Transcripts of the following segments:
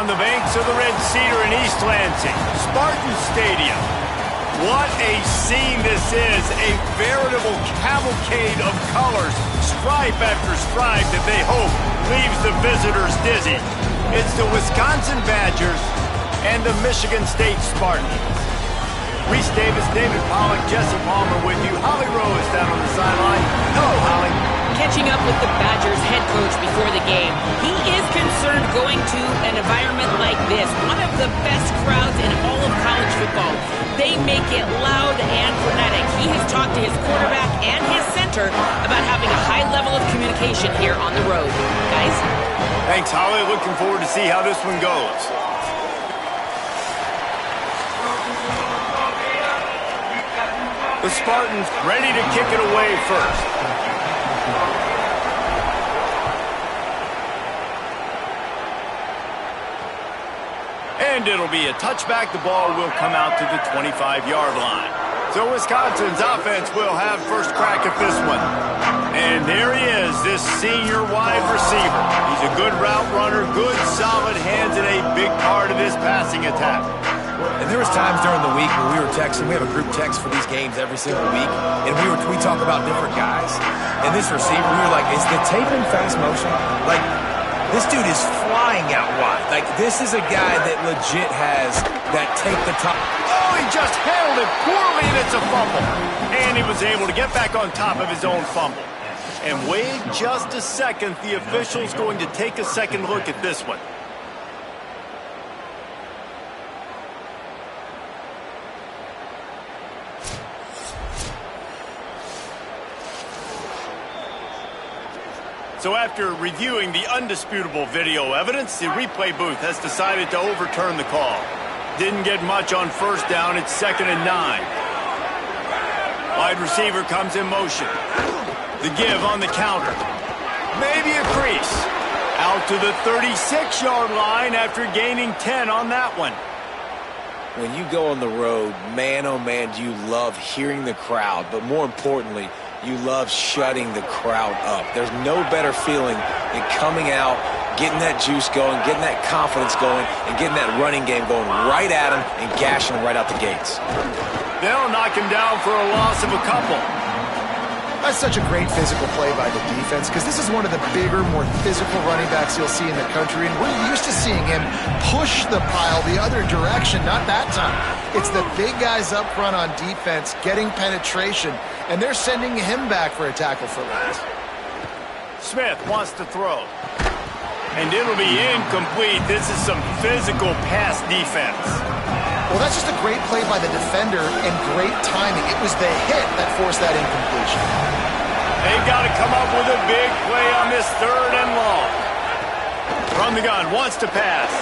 on the banks of the Red Cedar in East Lansing, Spartan Stadium. What a scene this is, a veritable cavalcade of colors, stripe after stripe that they hope leaves the visitors dizzy. It's the Wisconsin Badgers and the Michigan State Spartans. Reese Davis, David Pollack, Jesse Palmer with you. Holly Rowe is down on the sideline. Hello, Holly. Catching up with the Badgers head coach before the game. He is concerned going to an environment like this, one of the best crowds in all of college football. They make it loud and frenetic. He has talked to his quarterback and his center about having a high level of communication here on the road. Guys? Thanks, Holly. Looking forward to see how this one goes. The Spartans ready to kick it away first. And it'll be a touchback. The ball will come out to the 25-yard line. So Wisconsin's offense will have first crack at this one. And there he is, this senior wide receiver. He's a good route runner, good solid hands, and a big part of this passing attack. And there was times during the week when we were texting. We have a group text for these games every single week, and we talk about different guys. And this receiver, we were like, is the tape in fast motion? Like, this dude is flying out wide. Like, this is a guy that legit has that take the top. Oh, he just handled it poorly, and it's a fumble. And he was able to get back on top of his own fumble. And wait just a second, the official's going to take a second look at this one. So after reviewing the undisputable video evidence, the replay booth has decided to overturn the call. Didn't get much on first down. It's 2nd and 9. Wide receiver comes in motion. The give on the counter. Maybe a crease. Out to the 36-yard line after gaining 10 on that one. When you go on the road, man, oh man, do you love hearing the crowd, but more importantly, you love shutting the crowd up. There's no better feeling than coming out, getting that juice going, getting that confidence going, and getting that running game going right at him and gashing him right out the gates. They'll knock him down for a loss of a couple. That's such a great physical play by the defense because this is one of the bigger, more physical running backs you'll see in the country, and we're used to seeing him push the pile the other direction, not that time. It's the big guys up front on defense getting penetration, and they're sending him back for a tackle for loss. Smith wants to throw. And it'll be incomplete. This is some physical pass defense. Well, that's just a great play by the defender and great timing. It was the hit that forced that incompletion. They got to come up with a big play on this 3rd and long. From the gun, wants to pass.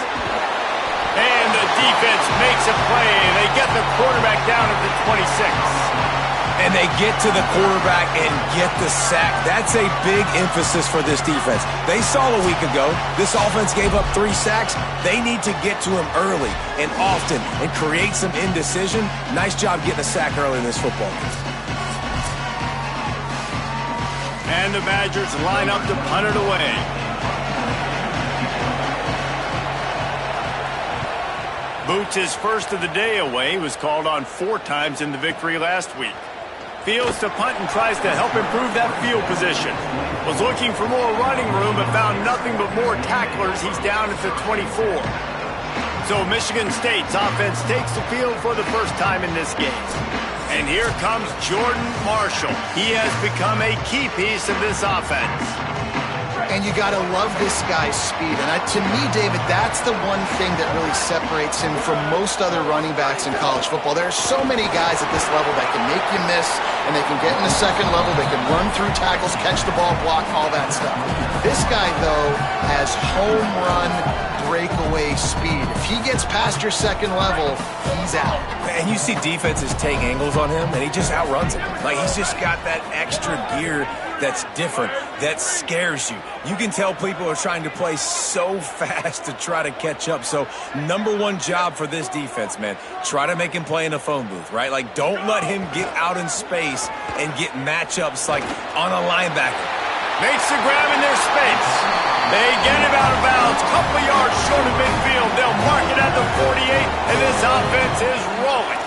And the defense makes a play. They get the quarterback down at the 26. And they get to the quarterback and get the sack. That's a big emphasis for this defense. They saw a week ago, this offense gave up 3 sacks. They need to get to him early and often and create some indecision. Nice job getting a sack early in this football game. And the Badgers line up to punt it away. Boots his first of the day away. Was called on 4 times in the victory last week. Fields to punt and tries to help improve that field position. Was looking for more running room but found nothing but more tacklers. He's down at the 24. So Michigan State's offense takes the field for the first time in this game. And here comes Jordan Marshall. He has become a key piece of this offense. And you got to love this guy's speed. And to me, David, that's the one thing that really separates him from most other running backs in college football. There are so many guys at this level that can make you miss, and they can get in the second level. They can run through tackles, catch the ball, block, all that stuff. This guy, though, has home run breakaway speed. If he gets past your second level, he's out. And you see defenses take angles on him, and he just outruns them. Like, he's just got that extra gear that's different, that scares you. You can tell people are trying to play so fast to try to catch up. So, #1 job for this defense, man. Try to make him play in a phone booth, right? Like, don't let him get out in space and get matchups like on a linebacker. Makes the grab in their space. They get him out of bounds. Couple of yards short of midfield. inside the 48, and this offense is rolling.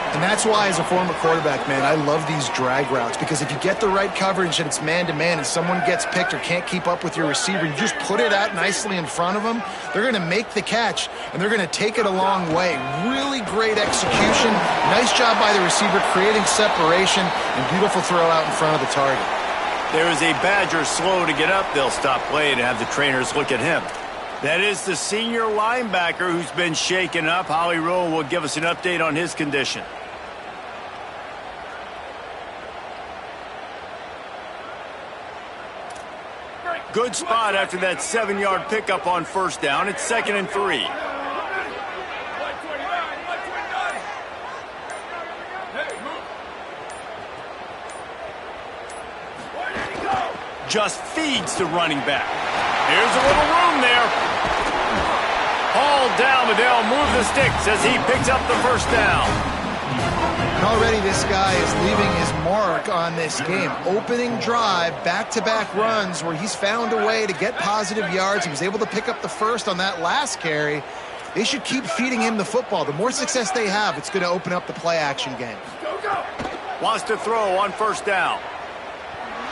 And that's why, as a former quarterback, man, I love these drag routes, because if you get the right coverage and it's man-to-man and someone gets picked or can't keep up with your receiver, you just put it out nicely in front of them, they're going to make the catch, and they're going to take it a long way. Really great execution. Nice job by the receiver creating separation, and beautiful throw out in front of the target. There is a Badger slow to get up. They'll stop playing and have the trainers look at him. That is the senior linebacker who's been shaken up. Holly Rowe will give us an update on his condition. Good spot after that 7-yard pickup on first down. It's 2nd and 3. Just feeds the running back. Here's a little room there. Hauled down, but they'll move the sticks as he picks up the first down. And already this guy is leaving his mark on this game. Opening drive, back-to-back runs where he's found a way to get positive yards. He was able to pick up the first on that last carry. They should keep feeding him the football. The more success they have, it's going to open up the play-action game. Wants to throw on first down.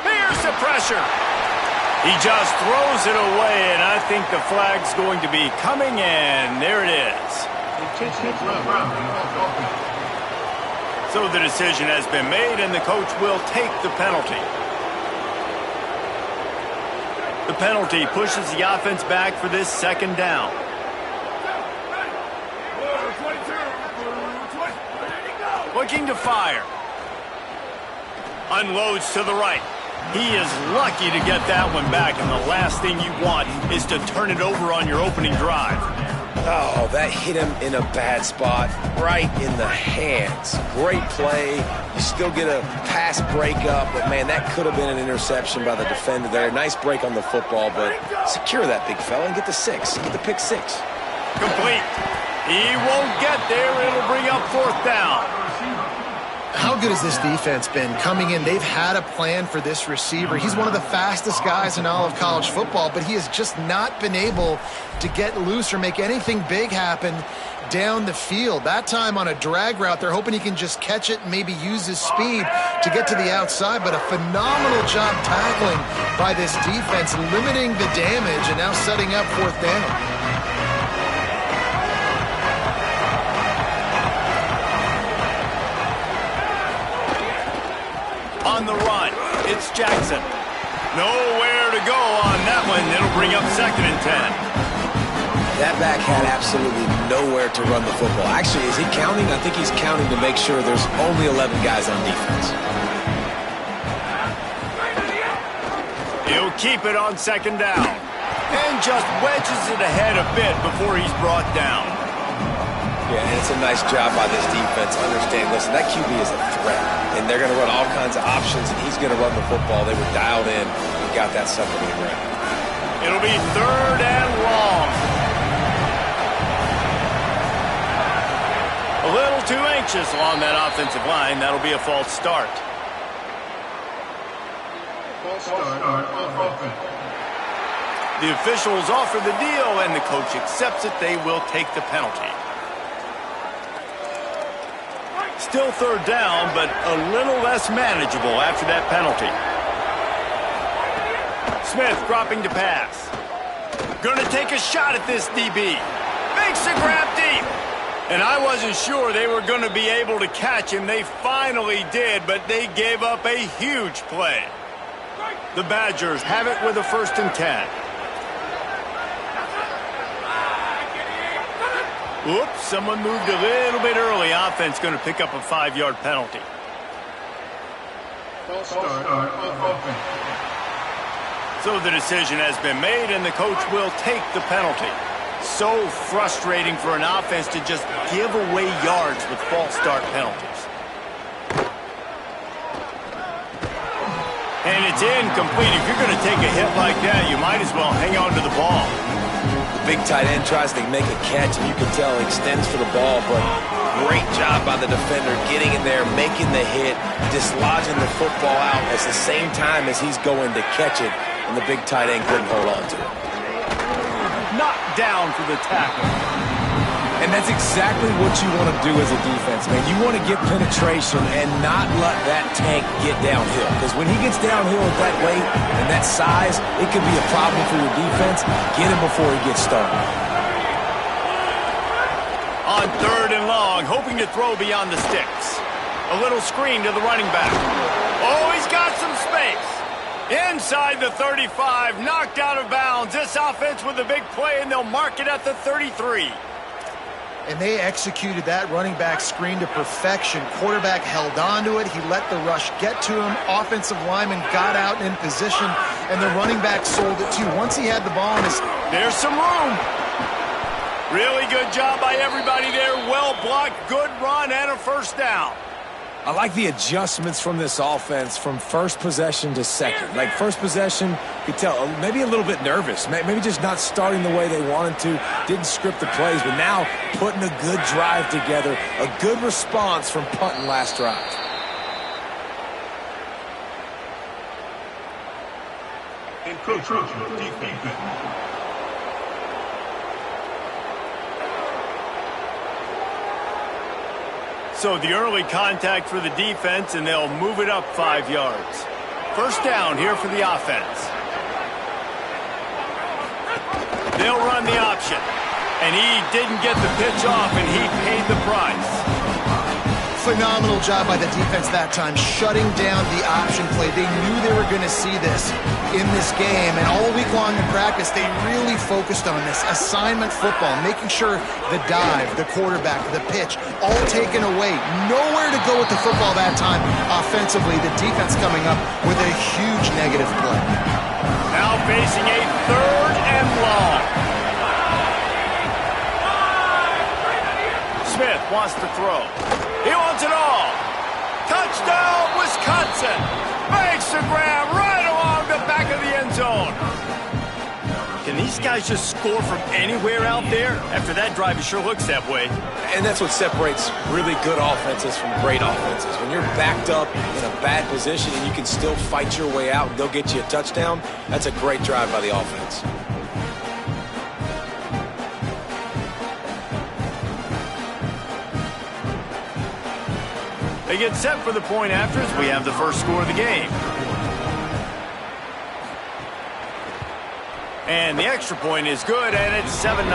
Here's the pressure. He just throws it away, and I think the flag's going to be coming in. There it is. So the decision has been made, and the coach will take the penalty. The penalty pushes the offense back for this 2nd down. Looking to fire. Unloads to the right. He is lucky to get that one back, and the last thing you want is to turn it over on your opening drive. Oh, that hit him in a bad spot, right in the hands. Great play. You still get a pass breakup, but, man, that could have been an interception by the defender there. Nice break on the football, but secure that big fella and get the 6. Get the pick 6. Complete. He won't get there. It'll bring up 4th down. How good has this defense been coming in? They've had a plan for this receiver. He's one of the fastest guys in all of college football, but he has just not been able to get loose or make anything big happen down the field. That time on a drag route, they're hoping he can just catch it and maybe use his speed to get to the outside, but a phenomenal job tackling by this defense, limiting the damage and now setting up 4th down. On the run, it's Jackson. Nowhere to go on that one. It'll bring up 2nd and 10. That back had absolutely nowhere to run the football. Actually, is he counting? I think he's counting to make sure there's only 11 guys on defense. He'll keep it on 2nd down. And just wedges it ahead a bit before he's brought down. Yeah, and it's a nice job by this defense. Understand, listen, that QB is a threat, and they're going to run all kinds of options, and he's going to run the football. They were dialed in and got that sucker to the ground. It'll be 3rd and long. A little too anxious along that offensive line. That'll be a false start. The officials offer the deal, and the coach accepts it. They will take the penalty. Still 3rd down, but a little less manageable after that penalty. Smith dropping to pass. Gonna take a shot at this DB. Makes a grab deep. And I wasn't sure they were going to be able to catch him. They finally did, but they gave up a huge play. The Badgers have it with a 1st and 10. Oops, someone moved a little bit early. Offense going to pick up a 5-yard penalty. So the decision has been made, and the coach will take the penalty. So frustrating for an offense to just give away yards with false start penalties. And it's incomplete. If you're going to take a hit like that, you might as well hang on to the ball. Big tight end tries to make a catch, and you can tell he extends for the ball, but great job by the defender getting in there, making the hit, dislodging the football out at the same time as he's going to catch it, and the big tight end couldn't hold on to it. Knocked down for the tackle. And that's exactly what you want to do as a defense, man. You want to get penetration and not let that tank get downhill. Because when he gets downhill at that weight and that size, it could be a problem for your defense. Get him before he gets started. On 3rd and long, hoping to throw beyond the sticks. A little screen to the running back. Oh, he's got some space. Inside the 35, knocked out of bounds. This offense with a big play, and they'll mark it at the 33. And they executed that running back screen to perfection. Quarterback held on to it. He let the rush get to him. Offensive lineman got out in position, and the running back sold it too. Once he had the ball in his... There's some room. Really good job by everybody there. Well blocked, good run, and a first down. I like the adjustments from this offense from first possession to second. Like first possession, you could tell maybe a little bit nervous. Maybe just not starting the way they wanted to. Didn't script the plays, but now putting a good drive together. A good response from punting last drive. So the early contact for the defense, and they'll move it up 5 yards. First down here for the offense. They'll run the option. And he didn't get the pitch off, and he paid the price. Phenomenal job by the defense that time, shutting down the option play. They knew they were going to see this in this game, and all week long in practice, they really focused on this. Assignment football, making sure the dive, the quarterback, the pitch, all taken away. Nowhere to go with the football that time. Offensively, the defense coming up with a huge negative play. Now facing a 3rd and long. Smith wants to throw. He wants it all. Touchdown, Wisconsin. Makes the grab right along the back of the end zone. Can these guys just score from anywhere out there? After that drive, it sure looks that way. And that's what separates really good offenses from great offenses. When you're backed up in a bad position and you can still fight your way out and they'll get you a touchdown, that's a great drive by the offense. They get set for the point after as we have the first score of the game. And the extra point is good, and it's 7-0.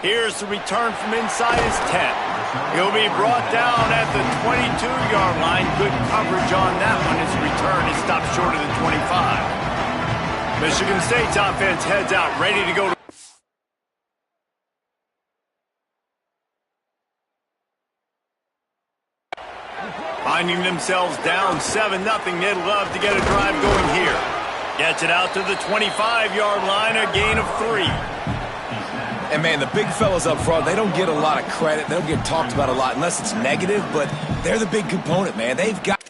Here's the return from inside his 10. He'll be brought down at the 22-yard line. Good coverage on that one. His return is stopped short of the 25. Michigan State's offense heads out, ready to go. Finding themselves down 7-0, they'd love to get a drive going here. Gets it out to the 25-yard line, a gain of 3. And, man, the big fellas up front, they don't get a lot of credit. They don't get talked about a lot unless it's negative, but they're the big component, man. They've got...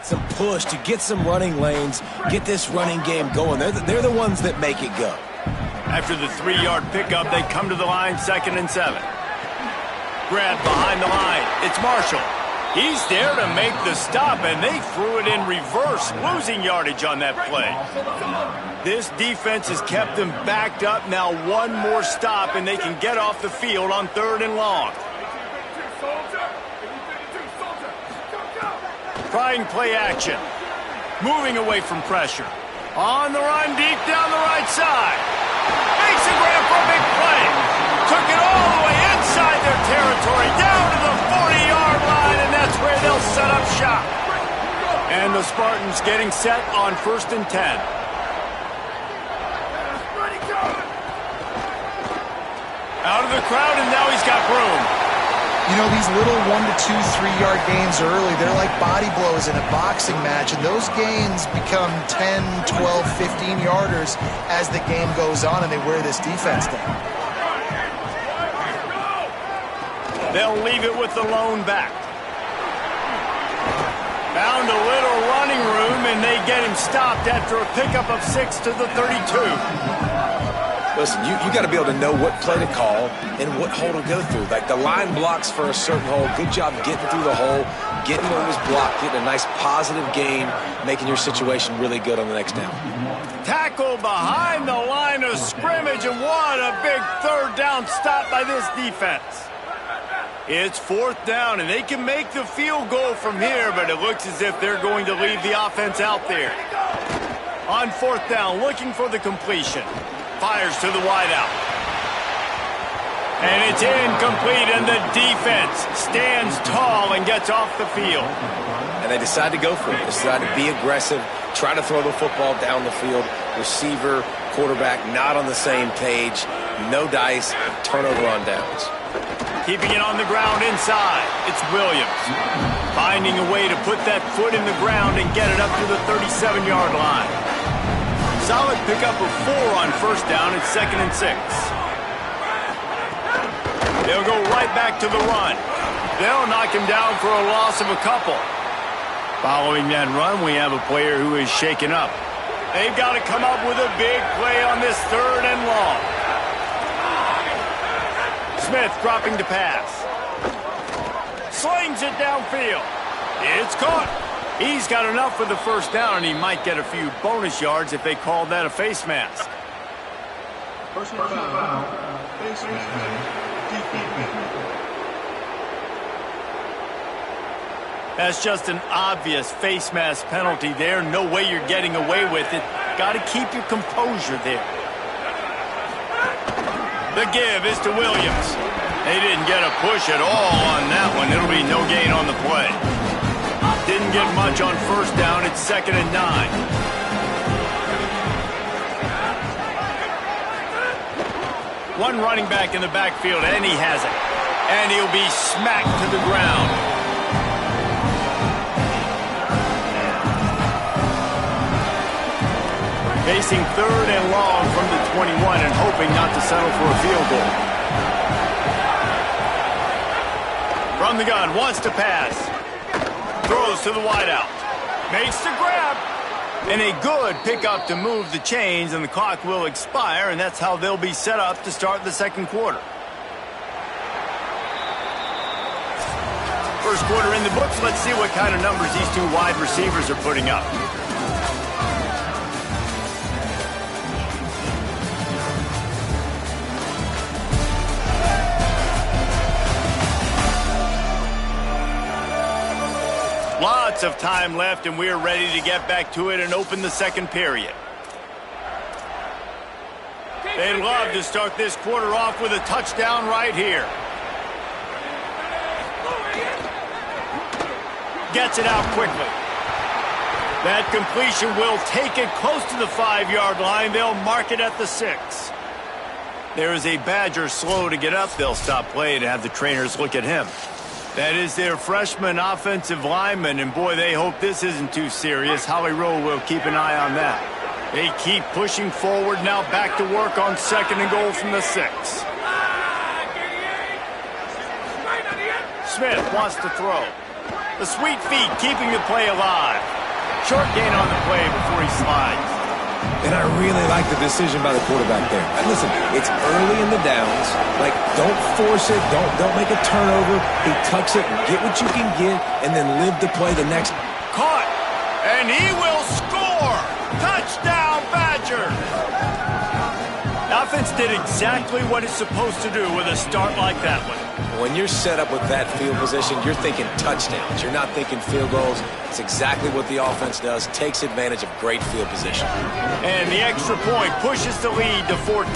some push to get some running lanes, get this running game going. They're the ones that make it go. After the 3-yard pickup, they come to the line, 2nd and 7. Grab behind the line. It's Marshall. He's there to make the stop, and they threw it in reverse, losing yardage on that play. This defense has kept them backed up. Now one more stop, and they can get off the field on 3rd and long. Trying play action. Moving away from pressure. On the run, deep down the right side. Makes a grab for a big play. Took it all the way inside their territory, down to the 40-yard line, and that's where they'll set up shop. And the Spartans getting set on 1st and 10. Out of the crowd, and now he's got room. You know, these little 1 to 2, 3-yard gains early, they're like body blows in a boxing match, and those gains become 10, 12, 15-yarders as the game goes on, and they wear this defense down. They'll leave it with the lone back. Found a little running room, and they get him stopped after a pickup of 6 to the 32. Listen, you got to be able to know what play to call and what hole to go through. Like the line blocks for a certain hole. Good job getting through the hole, getting what was blocked, getting a nice positive gain, making your situation really good on the next down. Tackle behind the line of scrimmage, and what a big 3rd down stop by this defense. It's 4th down, and they can make the field goal from here, but it looks as if they're going to leave the offense out there. On 4th down, looking for the completion. Fires to the wideout. And it's incomplete, and the defense stands tall and gets off the field. And they decide to go for it. They decide to be aggressive, try to throw the football down the field. Receiver, quarterback, not on the same page. No dice, turnover on downs. Keeping it on the ground inside. It's Williams. Finding a way to put that foot in the ground and get it up to the 37-yard line. Solid pickup of 4 on 1st down. It's 2nd and 6. They'll go right back to the run. They'll knock him down for a loss of a couple. Following that run, we have a player who is shaken up. They've got to come up with a big play on this 3rd and long. Smith dropping to pass. Slings it downfield. It's caught. He's got enough for the 1st down, and he might get a few bonus yards if they called that a face mask. Personal foul, face mask, defeat. That's just an obvious face mask penalty there. No way you're getting away with it. Got to keep your composure there. The give is to Williams. They didn't get a push at all on that one. It'll be no gain on the play. Didn't get much on 1st down. It's 2nd and 9. One running back in the backfield, and he has it. And he'll be smacked to the ground. Facing 3rd and long from the 21 and hoping not to settle for a field goal. From the gun, wants to pass. Throws to the wideout. Makes the grab. And a good pickup to move the chains, and the clock will expire, and that's how they'll be set up to start the 2nd quarter. 1st quarter in the books. Let's see what kind of numbers these 2 wide receivers are putting up. Lots of time left, and we're ready to get back to it and open the 2nd period. They'd love to start this quarter off with a touchdown right here. Gets it out quickly. That completion will take it close to the 5-yard line. They'll mark it at the 6. There is a Badger slow to get up. They'll stop play to have the trainers look at him. That is their freshman offensive lineman, and boy, they hope this isn't too serious. Howie Rowe will keep an eye on that. They keep pushing forward, now back to work on 2nd and goal from the 6. Smith wants to throw. The sweet feet keeping the play alive. Short gain on the play before he slides. And I really like the decision by the quarterback there. And listen, it's early in the downs. Like, don't force it. Don't make a turnover. He tucks it, get what you can get, and then live to play the next. Caught. And he will score. Touchdown, Badger. The offense did exactly what it's supposed to do with a start like that one. When you're set up with that field position, you're thinking touchdowns. You're not thinking field goals. It's exactly what the offense does. Takes advantage of great field position. And the extra point pushes the lead to 14.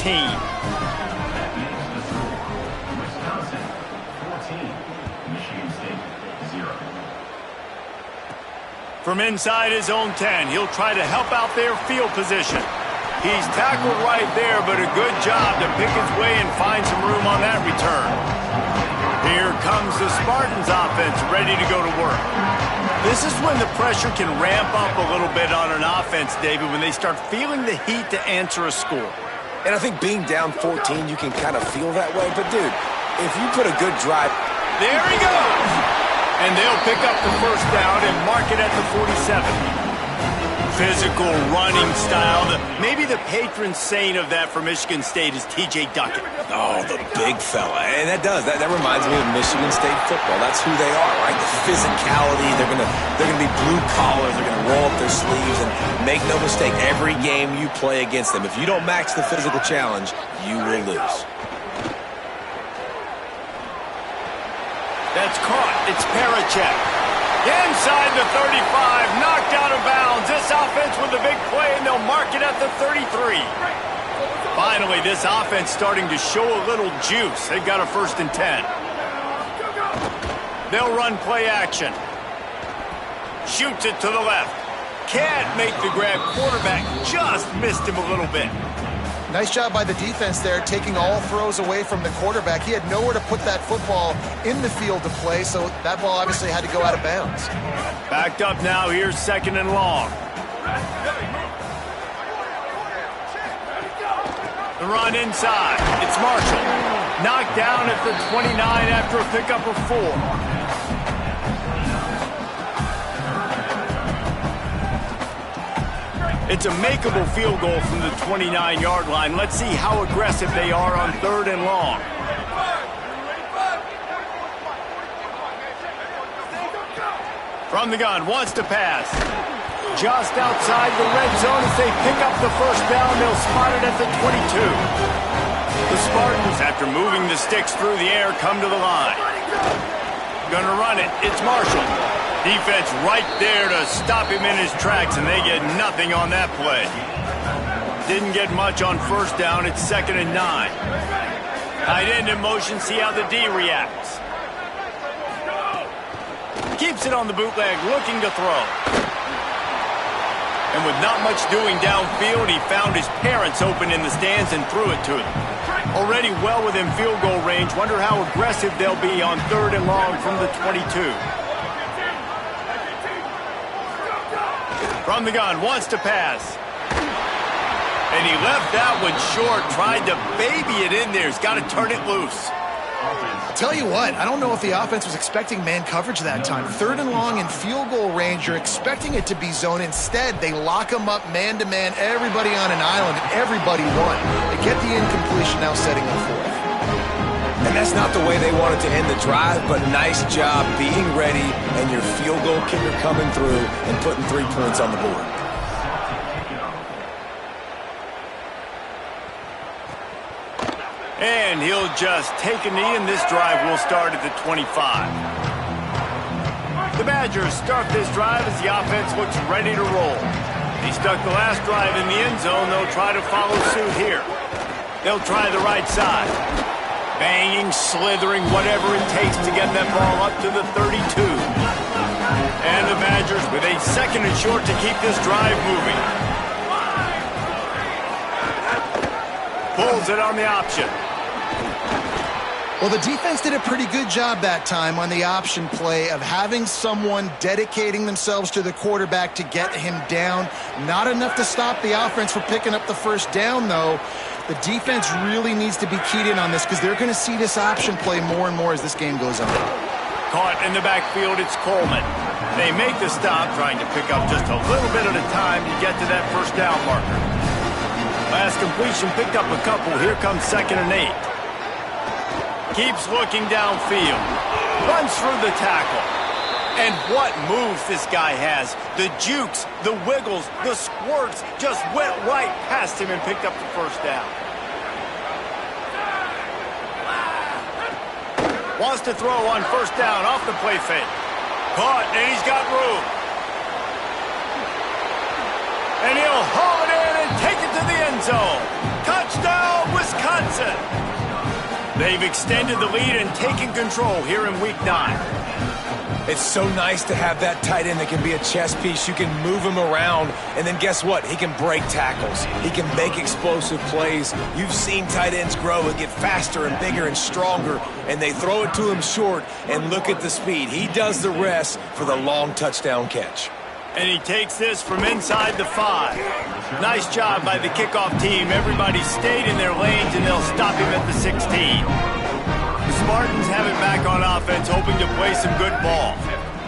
From inside his own 10, he'll try to help out their field position. He's tackled right there, but a good job to pick his way and find some room on that return. Here comes the Spartans offense ready to go to work. This is when the pressure can ramp up a little bit on an offense, David, when they start feeling the heat to answer a score. And I think being down 14, you can kind of feel that way. But, dude, if you put a good drive. There he goes! And they'll pick up the first down and mark it at the 47. Physical running style. Maybe the patron saint of that for Michigan State is T.J. Duckett. Oh, the big fella. And that reminds me of Michigan State football. That's who they are, right? The physicality. They're gonna be blue collar. They're gonna roll up their sleeves, and make no mistake, every game you play against them, if you don't match the physical challenge, you will lose. That's caught. It's Parachek. Inside the 35, knocked out of bounds. This offense with a big play, and they'll mark it at the 33. Finally, this offense starting to show a little juice. They've got a 1st and 10. They'll run play action. Shoots it to the left. Can't make the grab. Quarterback just missed him a little bit. Nice job by the defense there, taking all throws away from the quarterback. He had nowhere to put that football in the field to play, so that ball obviously had to go out of bounds. Backed up now, here's 2nd and long. The run inside. It's Marshall. Knocked down at the 29 after a pickup of 4. It's a makeable field goal from the 29-yard line. Let's see how aggressive they are on 3rd and long. From the gun, wants to pass. Just outside the red zone as they pick up the first down. They'll spot it at the 22. The Spartans, after moving the sticks through the air, come to the line. Gonna run it. It's Marshall. Defense right there to stop him in his tracks, and they get nothing on that play. Didn't get much on 1st down. It's 2nd and 9. Tight end in motion. See how the D reacts. Keeps it on the bootleg, looking to throw. And with not much doing downfield, he found his parents open in the stands and threw it to them. Already well within field goal range. Wonder how aggressive they'll be on 3rd and long from the 22. From the gun, wants to pass. And he left that one short, tried to baby it in there. He's got to turn it loose. Tell you what, I don't know if the offense was expecting man coverage that time. 3rd and long in field goal range, you're expecting it to be zone. Instead, they lock them up man-to-man, everybody on an island, and everybody won. They get the incompletion, now setting up 4th. And that's not the way they wanted to end the drive, but nice job being ready and your field goal kicker coming through and putting 3 points on the board. And he'll just take a knee, and this drive will start at the 25. The Badgers start this drive as the offense looks ready to roll. They stuck the last drive in the end zone. They'll try to follow suit here. They'll try the right side. Banging, slithering, whatever it takes to get that ball up to the 32. And the Badgers with a 2nd and short to keep this drive moving. Pulls it on the option. Well, the defense did a pretty good job that time on the option play of having someone dedicating themselves to the quarterback to get him down. Not enough to stop the offense from picking up the first down, though. The defense really needs to be keyed in on this because they're going to see this option play more and more as this game goes on. Caught in the backfield, it's Coleman. They make the stop, trying to pick up just a little bit at a time to get to that first down marker. Last completion picked up a couple. Here comes 2nd and 8. Keeps looking downfield. Runs through the tackle. And what moves this guy has. The jukes, the wiggles, the squirts just went right past him and picked up the first down. Wants to throw on first down off the play fake. Caught, and he's got room. And he'll haul it in and take it to the end zone. Touchdown, Wisconsin! They've extended the lead and taken control here in Week 9. It's so nice to have that tight end that can be a chess piece. You can move him around, and then guess what? He can break tackles. He can make explosive plays. You've seen tight ends grow and get faster and bigger and stronger, and they throw it to him short, and look at the speed. He does the rest for the long touchdown catch. And he takes this from inside the 5. Nice job by the kickoff team. Everybody stayed in their lanes, and they'll stop him at the 16. The Spartans have it back on offense, hoping to play some good ball.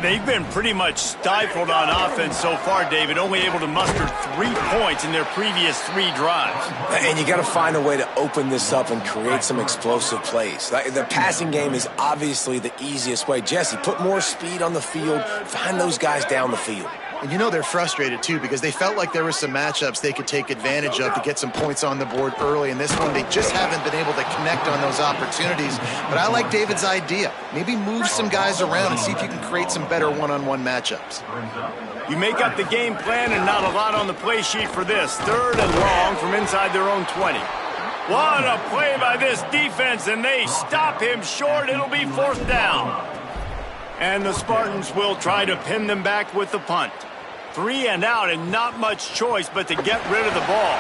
They've been pretty much stifled on offense so far, David, only able to muster 3 points in their previous 3 drives. And you got to find a way to open this up and create some explosive plays. The passing game is obviously the easiest way. Jesse, put more speed on the field, find those guys down the field. And you know they're frustrated, too, because they felt like there were some matchups they could take advantage of to get some points on the board early. In this one, they just haven't been able to connect on those opportunities. But I like David's idea. Maybe move some guys around and see if you can create some better one-on-one matchups. You make up the game plan and not a lot on the play sheet for this. 3rd and long from inside their own 20. What a play by this defense, and they stop him short. It'll be 4th down. And the Spartans will try to pin them back with the punt. 3 and out, and not much choice but to get rid of the ball.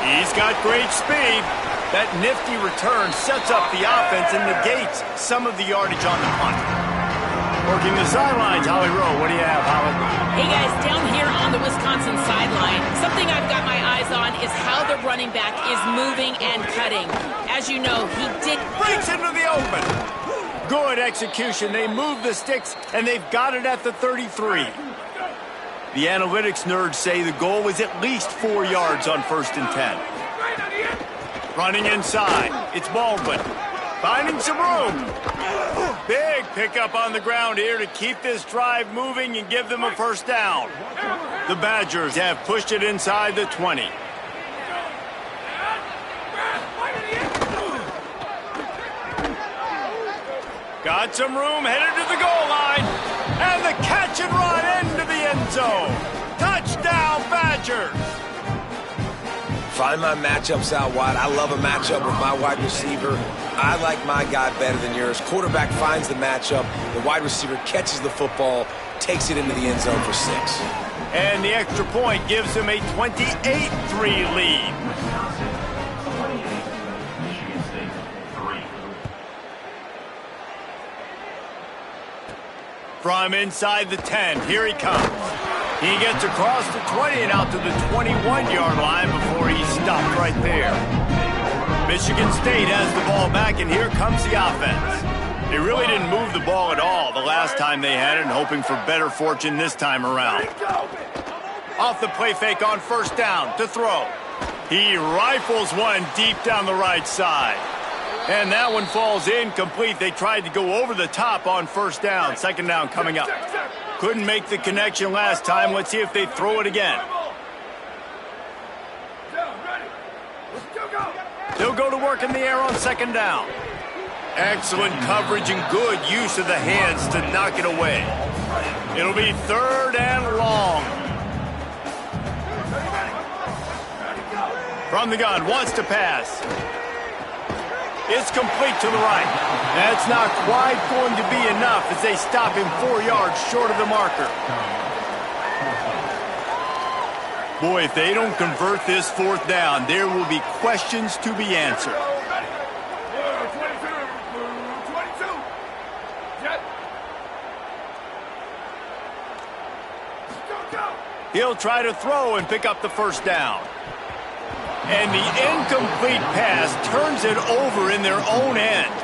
He's got great speed. That nifty return sets up the offense and negates some of the yardage on the punt. Working the sidelines, Holly Rowe. What do you have, Holly? Hey, guys, down here on the Wisconsin sideline, something I've got my eyes on is how the running back is moving and cutting. As you know, he did... Breaks into the open. Good execution. They move the sticks, and they've got it at the 33. The analytics nerds say the goal is at least 4 yards on 1st and 10. Running inside. It's Baldwin. Finding some room. Big pickup on the ground here to keep this drive moving and give them a first down. The Badgers have pushed it inside the 20. Got some room, headed to the goal line. And the catch and run into the end zone. Touchdown, Badgers. Find my matchups out wide. I love a matchup with my wide receiver. I like my guy better than yours. Quarterback finds the matchup. The wide receiver catches the football, takes it into the end zone for 6. And the extra point gives them a 28-3 lead. From inside the 10, here he comes. He gets across the 20 and out to the 21-yard line before he's stopped right there. Michigan State has the ball back, and here comes the offense. They really didn't move the ball at all the last time they had it, and hoping for better fortune this time around. Off the play fake on first down to throw. He rifles one deep down the right side. And that one falls incomplete. They tried to go over the top on first down. 2nd down coming up. Couldn't make the connection last time. Let's see if they throw it again. They'll go to work in the air on 2nd down. Excellent coverage and good use of the hands to knock it away. It'll be 3rd and long. From the gun, wants to pass. It's complete to the right. That's not quite going to be enough as they stop him 4 yards short of the marker. Boy, if they don't convert this 4th down, there will be questions to be answered. He'll try to throw and pick up the first down. And the incomplete pass turns it over in their own end.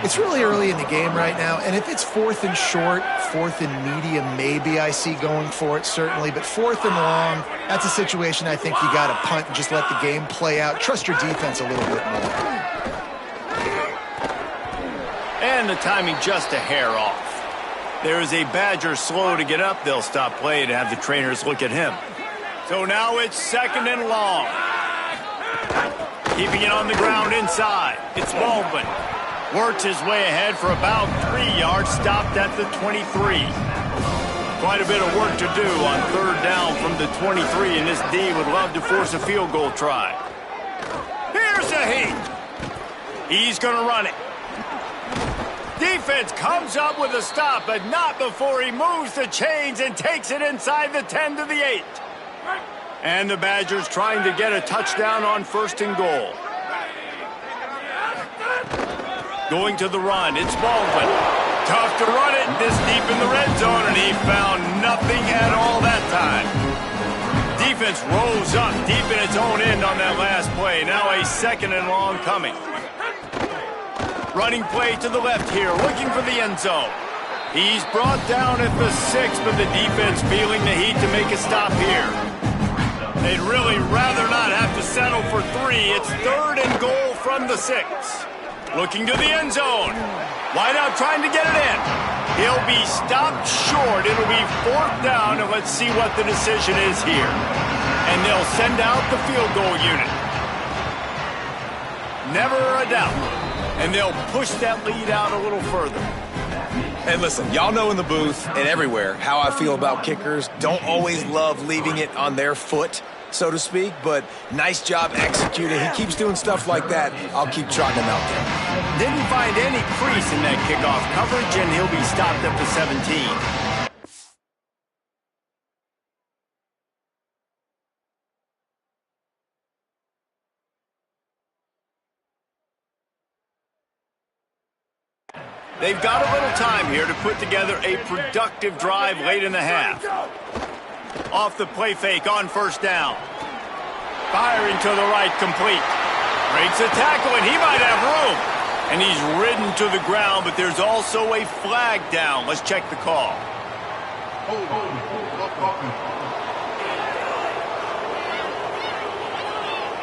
It's really early in the game right now, and if it's 4th and short, 4th and medium, maybe I see going for it, certainly. But 4th and long, that's a situation I think you got to punt and just let the game play out. Trust your defense a little bit more. And the timing just a hair off. There is a Badger slow to get up. They'll stop play and have the trainers look at him. So now it's 2nd and long. Keeping it on the ground inside. It's Baldwin. Works his way ahead for about 3 yards, stopped at the 23. Quite a bit of work to do on 3rd down from the 23, and this D would love to force a field goal try. Here's a heat. He's going to run it. Defense comes up with a stop, but not before he moves the chains and takes it inside the 10 to the 8. And the Badgers trying to get a touchdown on 1st and goal. Going to the run, it's Baldwin. Tough to run it this deep in the red zone, and he found nothing at all that time. Defense rose up deep in its own end on that last play. Now a 2nd and long coming. Running play to the left here, looking for the end zone. He's brought down at the 6, but the defense feeling the heat to make a stop here. They'd really rather not have to settle for 3. It's 3rd and goal from the 6. Looking to the end zone. Wide out trying to get it in. He'll be stopped short. It'll be 4th down, and let's see what the decision is here. And they'll send out the field goal unit. Never a doubt. And they'll push that lead out a little further. And listen, y'all know in the booth and everywhere how I feel about kickers. Don't always love leaving it on their foot, so to speak, but nice job executing. He keeps doing stuff like that. I'll keep trotting him out there. Didn't find any crease in that kickoff coverage, and he'll be stopped at the 17. They've got a little time here to put together a productive drive late in the half. Off the play fake on 1st down. Firing to the right, complete. Breaks a tackle, and he might have room. And he's ridden to the ground, but there's also a flag down. Let's check the call.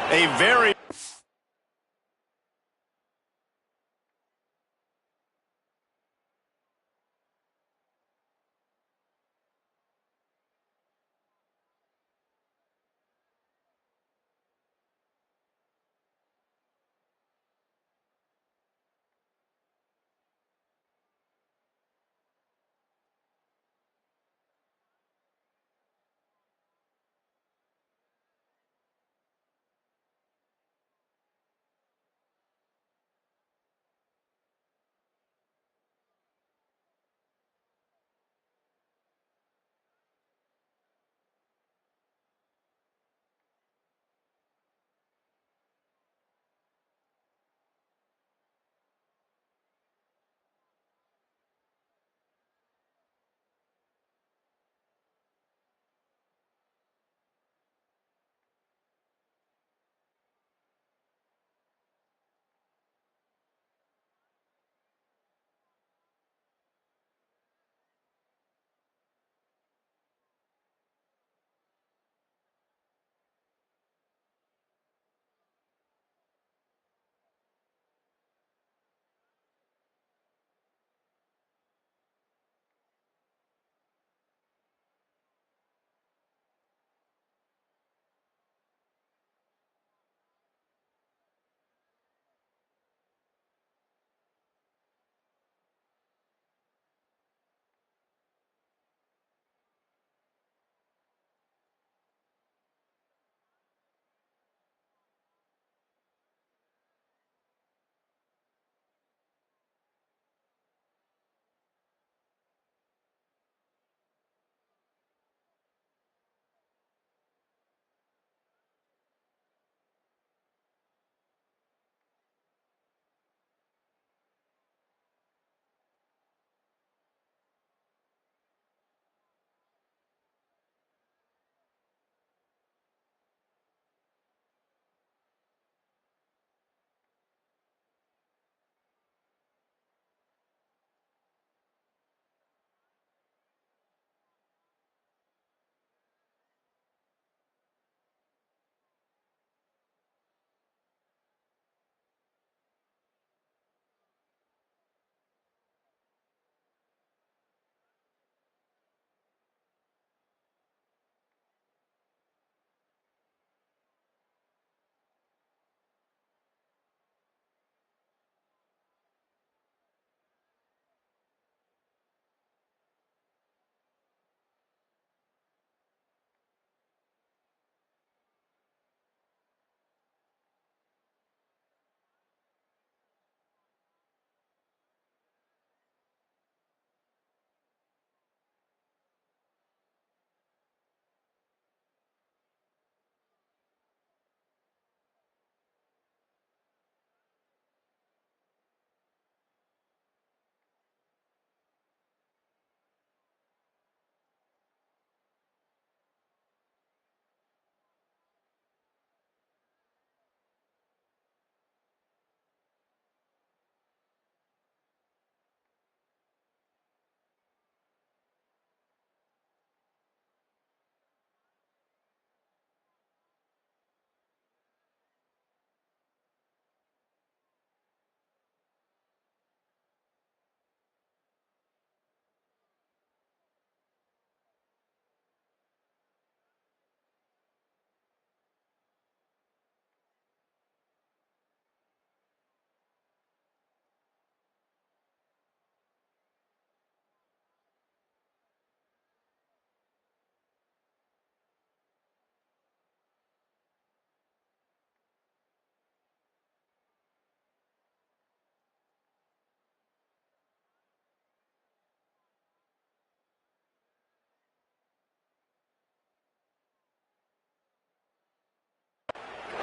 A very...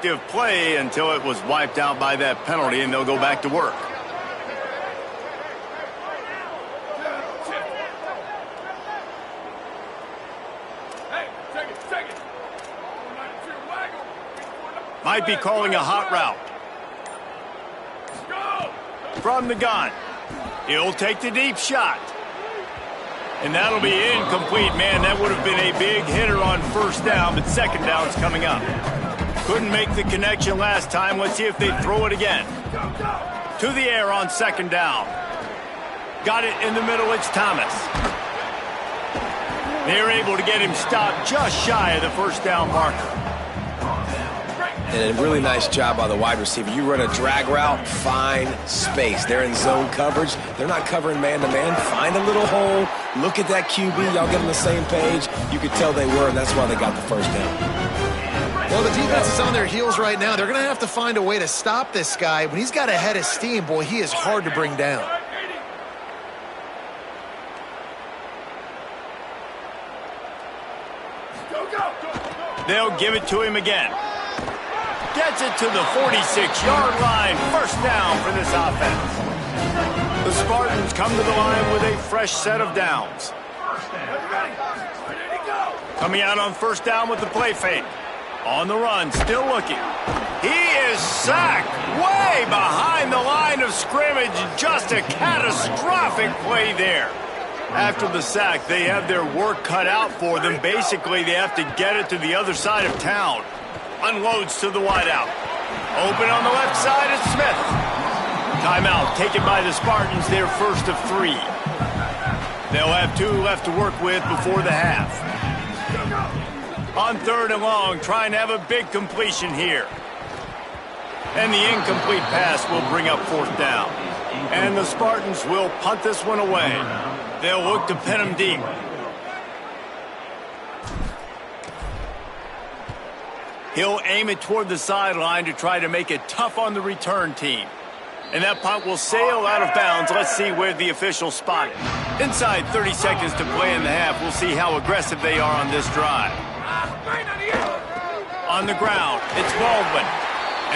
productive play until it was wiped out by that penalty, and they'll go back to work. Might be calling a hot route. From the gun. He'll take the deep shot. And that'll be incomplete. Man, that would have been a big hitter on first down, but second down's coming up. Couldn't make the connection last time. Let's see if they throw it again. To the air on second down. Got it in the middle. It's Thomas. They're able to get him stopped just shy of the first down marker. And a really nice job by the wide receiver. You run a drag route, find space. They're in zone coverage. They're not covering man-to-man. Find a little hole. Look at that QB. Y'all get on the same page. You could tell they were, and that's why they got the first down. Well, the defense is on their heels right now. They're going to have to find a way to stop this guy. When he's got a head of steam, boy, he is hard to bring down. They'll give it to him again. Gets it to the 46-yard line. First down for this offense. The Spartans come to the line with a fresh set of downs. Coming out on first down with the play fake. On the run, still looking. He is sacked way behind the line of scrimmage. Just a catastrophic play there. After the sack, they have their work cut out for them. Basically, they have to get it to the other side of town. Unloads to the wideout. Open on the left side is Smith. Timeout taken by the Spartans, their first of 3. They'll have 2 left to work with before the half. On third and long, trying to have a big completion here. And the incomplete pass will bring up fourth down. And the Spartans will punt this one away. They'll look to pin him deep. He'll aim it toward the sideline to try to make it tough on the return team. And that punt will sail out of bounds. Let's see where the officials spot it. Inside 30 seconds to play in the half. We'll see how aggressive they are on this drive. On the ground, it's Baldwin.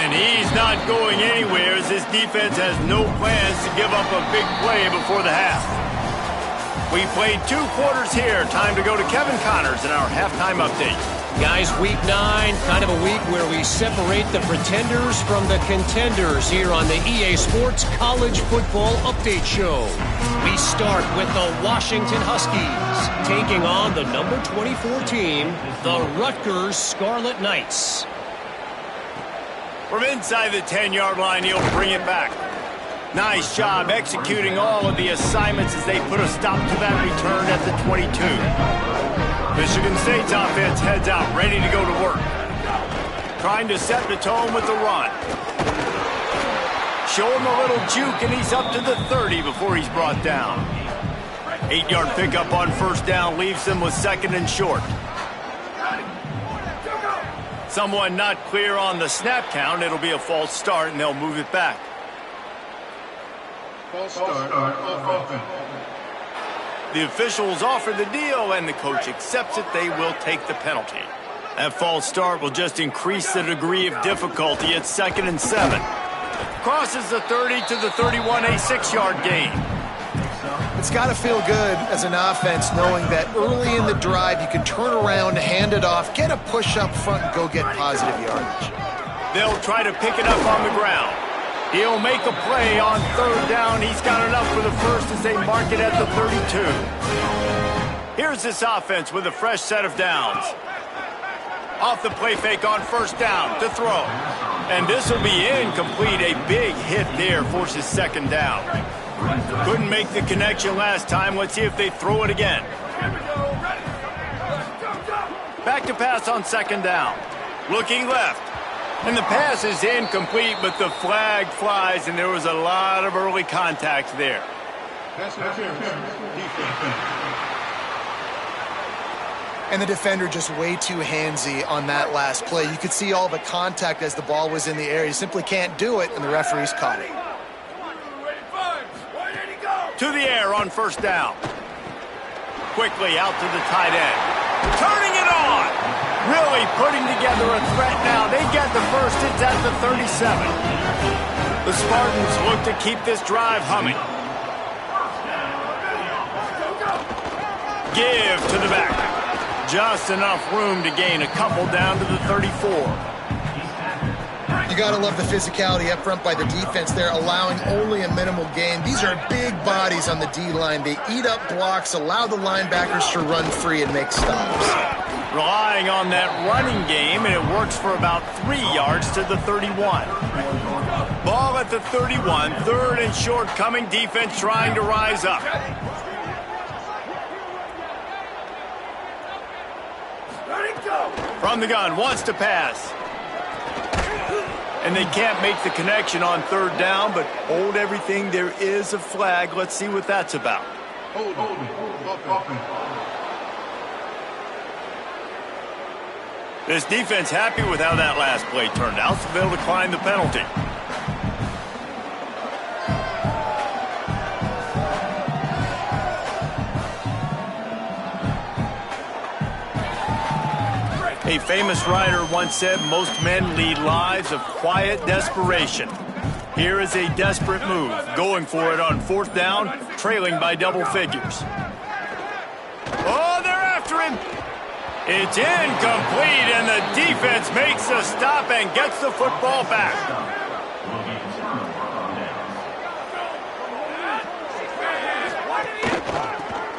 And he's not going anywhere as this defense has no plans to give up a big play before the half. We played 2 quarters here. Time to go to Kevin Connors in our halftime update. Guys, week 9, kind of a week where we separate the pretenders from the contenders here on the EA Sports College Football Update Show. We start with the Washington Huskies taking on the number 24 team, the Rutgers Scarlet Knights. From inside the 10-yard line, he'll bring it back. Nice job executing all of the assignments as they put a stop to that return at the 22. Michigan State's offense heads out, ready to go to work. Trying to set the tone with the run. Show him a little juke, and he's up to the 30 before he's brought down. 8-yard pickup on first down leaves them with second and short. Someone not clear on the snap count. It'll be a false start, and they'll move it back. False start on offense. The officials offer the deal, and the coach accepts it. They will take the penalty. That false start will just increase the degree of difficulty. It's 2nd and 7. Crosses the 30 to the 31, a 6-yard gain. It's got to feel good as an offense knowing that early in the drive you can turn around, hand it off, get a push up front, and go get positive yardage. They'll try to pick it up on the ground. He'll make a play on third down. He's got enough for the first as they mark it at the 32. Here's this offense with a fresh set of downs. Off the play fake on first down to throw. And this will be incomplete. A big hit there forces second down. Couldn't make the connection last time. Let's see if they throw it again. Back to pass on second down. Looking left. And the pass is incomplete, but the flag flies, and there was a lot of early contact there. And the defender just way too handsy on that last play. You could see all the contact as the ball was in the air. You simply can't do it, and the referees caught it. To the air on first down. Quickly out to the tight end. Turning it on. Really putting together a threat now. They get the first. It's at the 37. The Spartans look to keep this drive humming. Give to the back. Just enough room to gain a couple down to the 34. You got to love the physicality up front by the defense there, allowing only a minimal gain. These are big bodies on the D-line. They eat up blocks, allow the linebackers to run free and make stops. Relying on that running game, and it works for about 3 yards to the 31. Ball at the 31, third and short coming, defense trying to rise up. From the gun, wants to pass. And they can't make the connection on third down, but hold everything. There is a flag. Let's see what that's about. This defense happy with how that last play turned out, so they'll decline the penalty. A famous writer once said, most men lead lives of quiet desperation. Here is a desperate move, going for it on fourth down, trailing by double figures. Oh, they're after him. It's incomplete, and the defense makes a stop and gets the football back.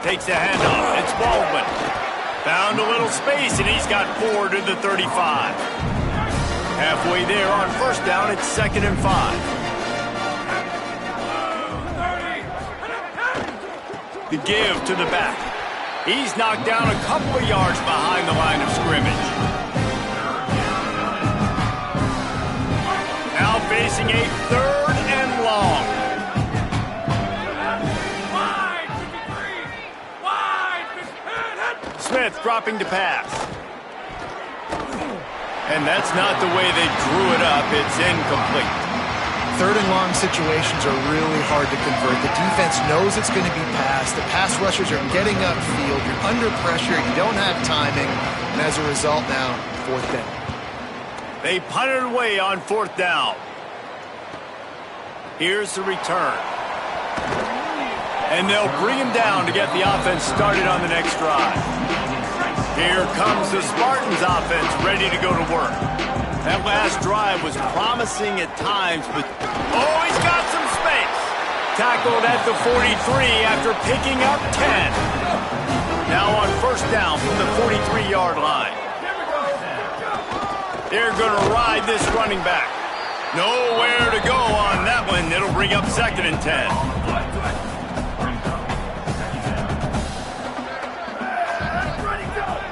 Takes the handoff. It's Baldwin. Found a little space, and he's got 4 to the 35. Halfway there on first down, it's 2nd and 5. The give to the back. He's knocked down a couple of yards behind the line of scrimmage. Now facing a 3rd and long. Smith dropping to pass. And that's not the way they drew it up. It's incomplete. 3rd and long situations are really hard to convert. The defense knows it's going to be passed. The pass rushers are getting upfield. You're under pressure. You don't have timing. And as a result now, 4th down. They punted away on 4th down. Here's the return. And they'll bring him down to get the offense started on the next drive. Here comes the Spartans offense ready to go to work. That last drive was promising at times, but oh, he's got some space. Tackled at the 43 after picking up 10. Now on first down from the 43-yard line. They're going to ride this running back. Nowhere to go on that one. It'll bring up 2nd and 10.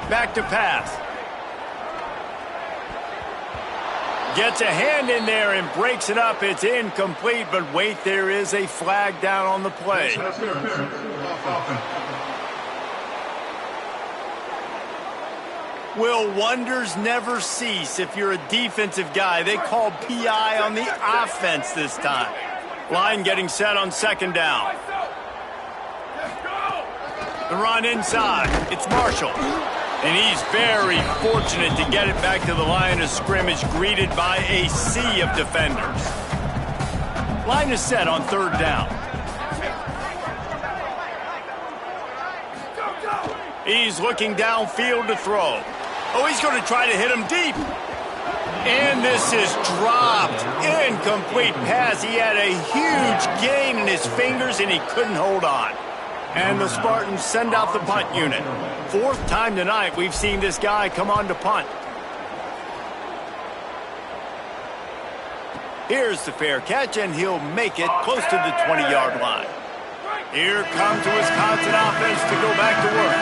Back to pass. Gets a hand in there and breaks it up. It's incomplete, but wait, there is a flag down on the play. Will wonders never cease if you're a defensive guy? They called PI on the offense this time. Line getting set on 2nd down. The run inside. It's Marshall. And he's very fortunate to get it back to the line of scrimmage, greeted by a sea of defenders. Line is set on 3rd down. He's looking downfield to throw. Oh, he's going to try to hit him deep. And this is dropped. Incomplete pass. He had a huge gain in his fingers, and he couldn't hold on. And the Spartans send out the punt unit. 4th time tonight we've seen this guy come on to punt. Here's the fair catch, and he'll make it close to the 20-yard line. Here comes the Wisconsin offense to go back to work.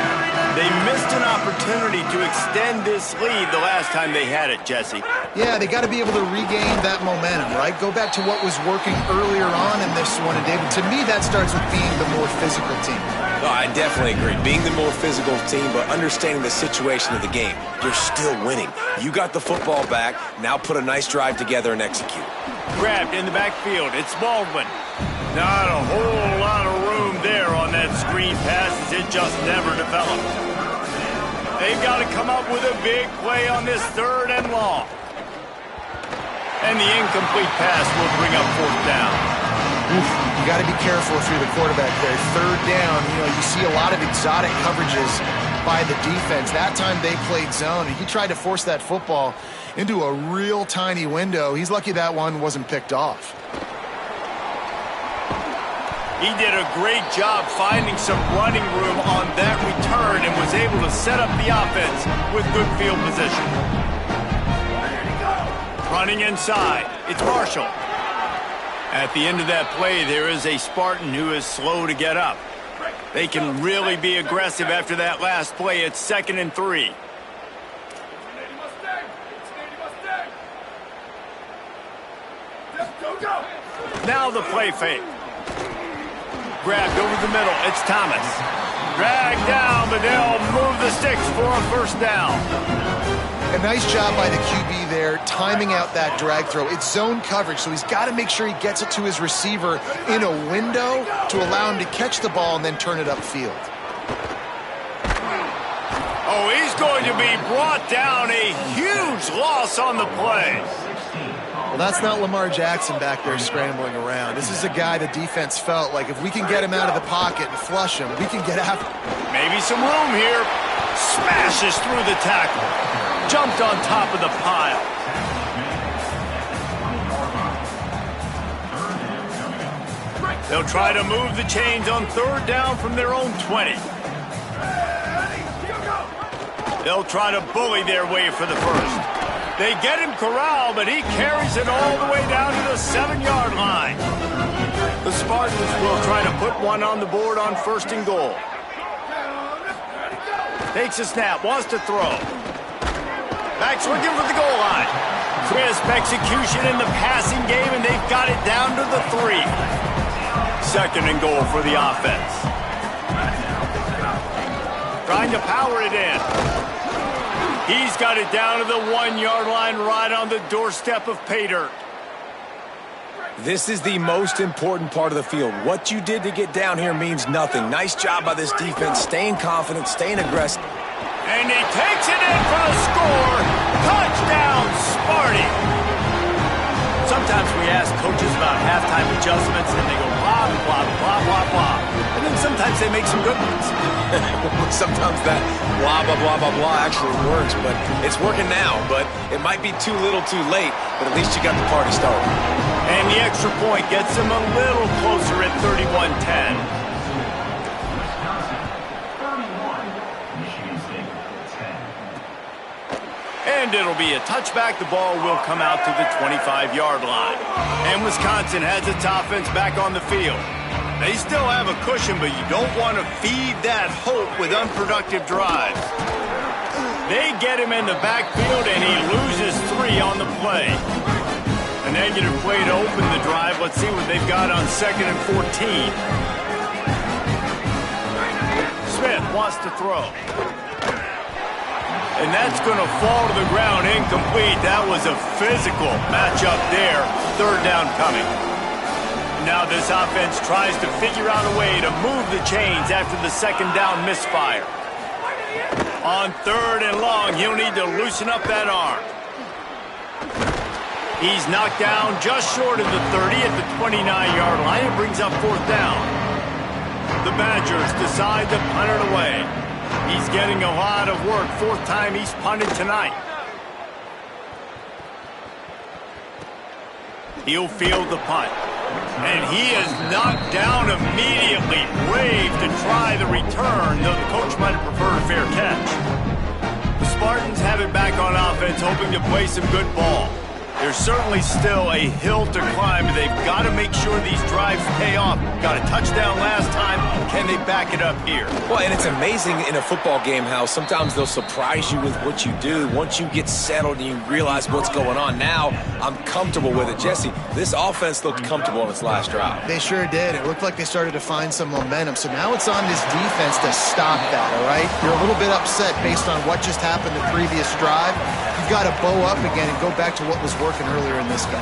They missed an opportunity to extend this lead the last time they had it, Jesse. Yeah, they got to be able to regain that momentum, right? Go back to what was working earlier on in this one. And, David, to me, that starts with being the more physical team. No, I definitely agree. Being the more physical team, but understanding the situation of the game. You're still winning. You got the football back. Now put a nice drive together and execute. Grabbed in the backfield. It's Baldwin. Not a whole lot of room there on that screen pass as it just never developed. They've got to come up with a big play on this 3rd and long. And the incomplete pass will bring up 4th down. Oof, you got to be careful if you're the quarterback there. 3rd down, you see a lot of exotic coverages by the defense. That time they played zone, and he tried to force that football into a real tiny window. He's lucky that one wasn't picked off. He did a great job finding some running room on that return and was able to set up the offense with good field position. Running inside, it's Marshall. At the end of that play, there is a Spartan who is slow to get up. They can really be aggressive after that last play. It's 2nd and 3. Now the play fake. Grabbed over the middle. It's Thomas. Dragged down, but they'll move the sticks for a 1st down. A nice job by the QB there, timing out that drag throw. It's zone coverage, so he's got to make sure he gets it to his receiver in a window to allow him to catch the ball and then turn it upfield. Oh, he's going to be brought down. A huge loss on the play. Well, that's not Lamar Jackson back there scrambling around. This is a guy the defense felt like if we can get him out of the pocket and flush him, we can get after him. Maybe some room here. Smashes through the tackle. Jumped on top of the pile. They'll try to move the chains on 3rd down from their own 20. They'll try to bully their way for the 1st. They get him corralled, but he carries it all the way down to the 7-yard line. The Spartans will try to put one on the board on 1st and goal. Takes a snap, wants to throw. Backs looking for the goal line. Crisp execution in the passing game, and they've got it down to the 3. 2nd and goal for the offense. Trying to power it in. He's got it down to the 1-yard line right on the doorstep of pay dirt. This is the most important part of the field. What you did to get down here means nothing. Nice job by this defense, staying confident, staying aggressive. And he takes it in for the score. Touchdown, Sparty. Sometimes we ask coaches about halftime adjustments, and they go blah, blah, blah, blah, blah. And then sometimes they make some good ones. Sometimes that blah, blah, blah, blah, blah actually works, but it's working now. But it might be too little too late, but at least you got the party started. And the extra point gets them a little closer at 31-10. And it'll be a touchback. The ball will come out to the 25-yard line. And Wisconsin has its offense back on the field. They still have a cushion, but you don't want to feed that hope with unproductive drives. They get him in the backfield, and he loses 3 on the play. A negative play to open the drive. Let's see what they've got on 2nd and 14. Smith wants to throw. And that's going to fall to the ground incomplete. That was a physical matchup there. 3rd down coming. Now this offense tries to figure out a way to move the chains after the 2nd down misfire. On 3rd and long, he'll need to loosen up that arm. He's knocked down just short of the 30 at the 29-yard line. It brings up 4th down. The Badgers decide to punt it away. He's getting a lot of work. 4th time he's punted tonight. He'll field the punt. And he is knocked down immediately. Brave to try the return, though the coach might have preferred a fair catch. The Spartans have it back on offense, hoping to play some good ball. There's certainly still a hill to climb. They've got to make sure these drives pay off. Got a touchdown last time. Can they back it up here? Well, and it's amazing in a football game how sometimes they'll surprise you with what you do. Once you get settled and you realize what's going on, now I'm comfortable with it. Jesse, this offense looked comfortable on its last drive. They sure did. It looked like they started to find some momentum. So now it's on this defense to stop that, all right? You're a little bit upset based on what just happened the previous drive. You've got to bow up again and go back to what was working earlier in this game.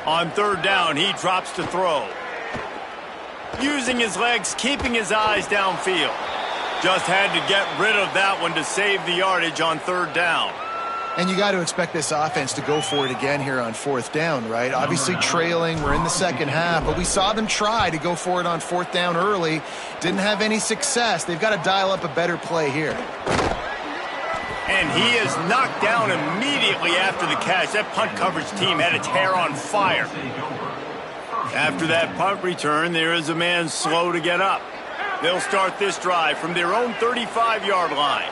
On 3rd down, he drops to throw. Using his legs, keeping his eyes downfield. Just had to get rid of that one to save the yardage on 3rd down. And you got to expect this offense to go for it again here on 4th down, right? Obviously trailing, we're in the second half, but we saw them try to go for it on 4th down early. Didn't have any success. They've got to dial up a better play here. And he is knocked down immediately after the catch. That punt coverage team had its hair on fire. After that punt return, there is a man slow to get up. They'll start this drive from their own 35-yard line.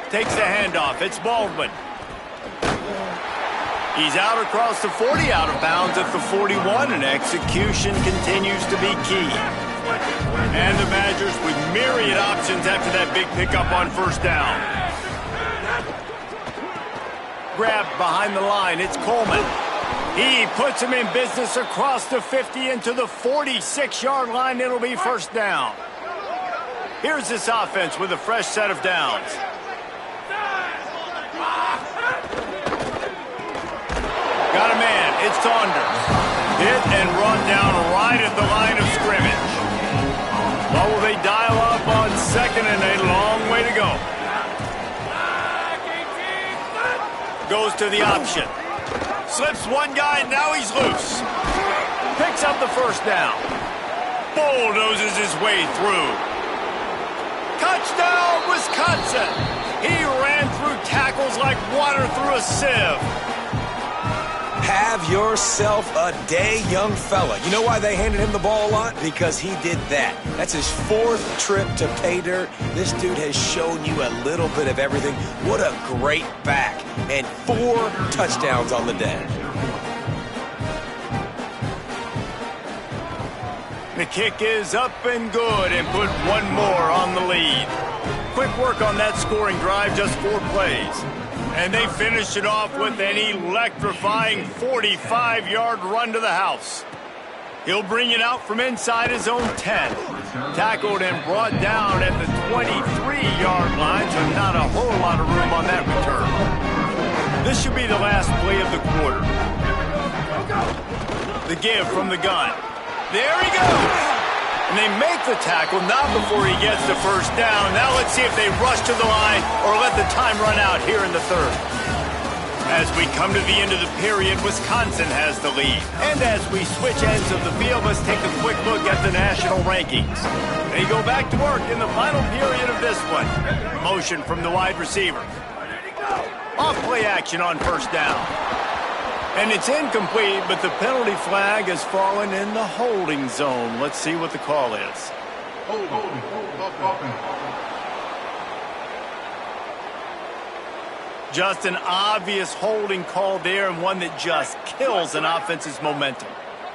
Takes the handoff. It's Baldwin. He's out across the 40, out of bounds at the 41, and execution continues to be key. And the Badgers with myriad options after that big pickup on 1st down. Grabbed behind the line. It's Coleman. He puts him in business across the 50 into the 46-yard line. It'll be 1st down. Here's this offense with a fresh set of downs. Got a man. It's Saunders. Hit and run down right at the line of scrimmage. What will they dial up on 2nd and a long way to go? Goes to the option. Slips one guy, and now he's loose. Picks up the 1st down. Bulldozes his way through. Touchdown, Wisconsin! He ran through tackles like water through a sieve. Have yourself a day, young fella. You know why they handed him the ball a lot? Because he did that. That's his 4th trip to pay dirt. This dude has shown you a little bit of everything. What a great back. And 4 touchdowns on the day. The kick is up and good and put one more on the lead. Quick work on that scoring drive, just 4 plays. And they finish it off with an electrifying 45-yard run to the house. He'll bring it out from inside his own 10. Tackled and brought down at the 23-yard line, so not a whole lot of room on that return. This should be the last play of the quarter. The give from the gun. There he goes! And they make the tackle, not before he gets the 1st down. Now let's see if they rush to the line or let the time run out here in the 3rd. As we come to the end of the period, Wisconsin has the lead. And as we switch ends of the field, let's take a quick look at the national rankings. They go back to work in the final period of this one. Motion from the wide receiver. Off play action on 1st down. And it's incomplete, but the penalty flag has fallen in the holding zone. Let's see what the call is. Just an obvious holding call there, and one that just kills an offense's momentum.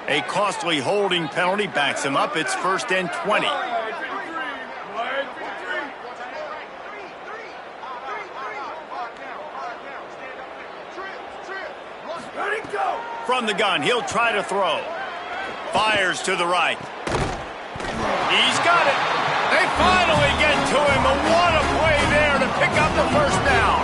A costly holding penalty backs him up. It's 1st and 20. From the gun, he'll try to throw. Fires to the right. He's got it. They finally get to him, and what a play there to pick up the 1st down.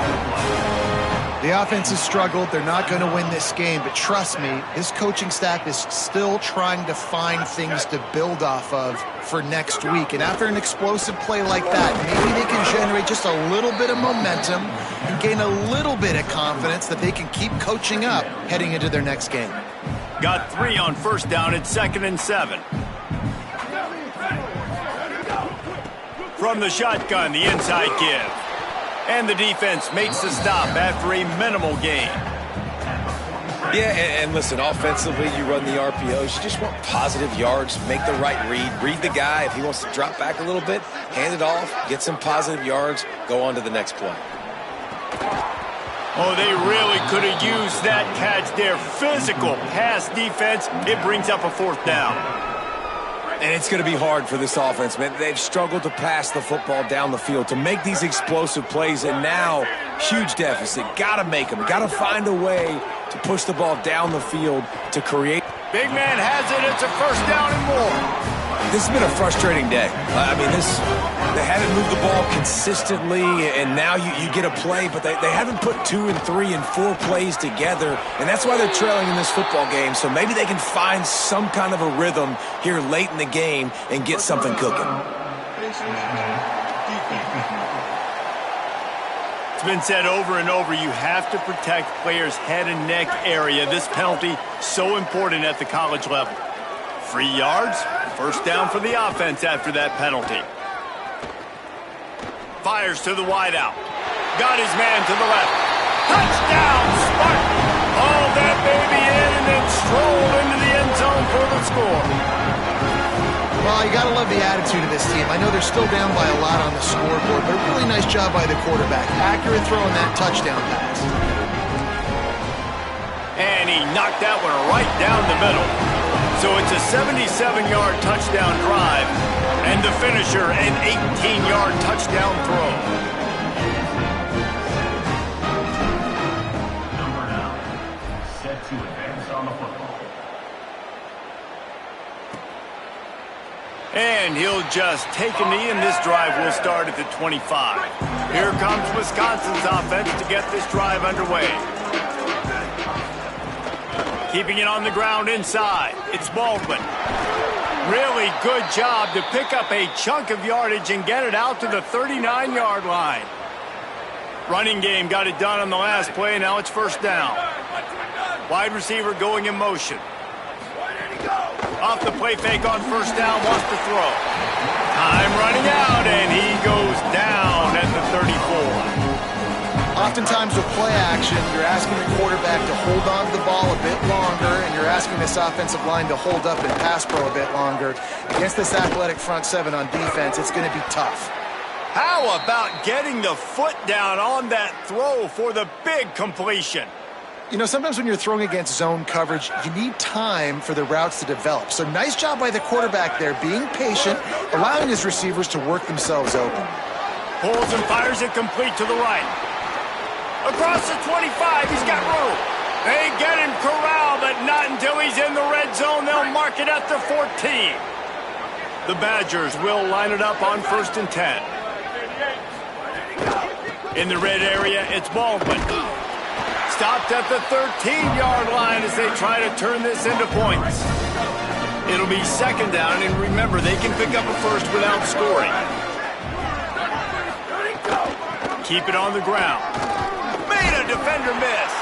The offense has struggled. They're not going to win this game, but trust me, this coaching staff is still trying to find things to build off of for next week. And after an explosive play like that, maybe they can generate just a little bit of momentum and gain a little bit of confidence that they can keep coaching up heading into their next game. Got 3 on 1st down at 2nd and 7. From the shotgun, the inside give. And the defense makes the stop after a minimal gain. Yeah, and listen, offensively, you run the RPOs. You just want positive yards, make the right read the guy. If he wants to drop back a little bit, hand it off, get some positive yards, go on to the next play. Oh, they really could have used that catch there. Physical pass defense. It brings up a 4th down. And it's going to be hard for this offense, man. They've struggled to pass the football down the field, to make these explosive plays, and now huge deficit. Got to make them. Got to find a way to push the ball down the field to create. Big man has it. It's a 1st down and more. This has been a frustrating day. I mean, They haven't moved the ball consistently, and now you get a play, but they haven't put 2 and 3 and 4 plays together, and that's why they're trailing in this football game. So maybe they can find some kind of a rhythm here late in the game and get something cooking. It's been said over and over, you have to protect players' head and neck area. This penalty, so important at the college level. 3 yards, first down for the offense after that penalty. Fires to the wideout. Got his man to the left. Touchdown, Spartan! Hauled that baby in and then strolled into the end zone for the score. Well, you got to love the attitude of this team. I know they're still down by a lot on the scoreboard, but a really nice job by the quarterback. Accurate throw in that touchdown pass. And he knocked that one right down the middle. So it's a 77-yard touchdown drive, and the finisher, an 18-yard touchdown throw. Number 9, set to advance on the football. And he'll just take a knee, and this drive will start at the 25. Here comes Wisconsin's offense to get this drive underway. Keeping it on the ground inside. It's Baldwin. Really good job to pick up a chunk of yardage and get it out to the 39-yard line. Running game got it done on the last play. Now it's first down. Wide receiver going in motion. Off the play fake on first down, wants to throw. Time running out, and he goes down at the 34. Oftentimes with play action, you're asking the quarterback to hold on to the ball a bit longer, and you're asking this offensive line to hold up and pass pro a bit longer. Against this athletic front seven on defense, it's going to be tough. How about getting the foot down on that throw for the big completion? You know, sometimes when you're throwing against zone coverage, you need time for the routes to develop. So nice job by the quarterback there, being patient, allowing his receivers to work themselves open. Pulls and fires it complete to the right. Across the 25, he's got room. They get him corralled, but not until he's in the red zone. They'll mark it at the 14. The Badgers will line it up on 1st and 10. In the red area, it's Baldwin. Stopped at the 13-yard line as they try to turn this into points. It'll be second down, and remember, they can pick up a first without scoring. Keep it on the ground. Made a defender miss.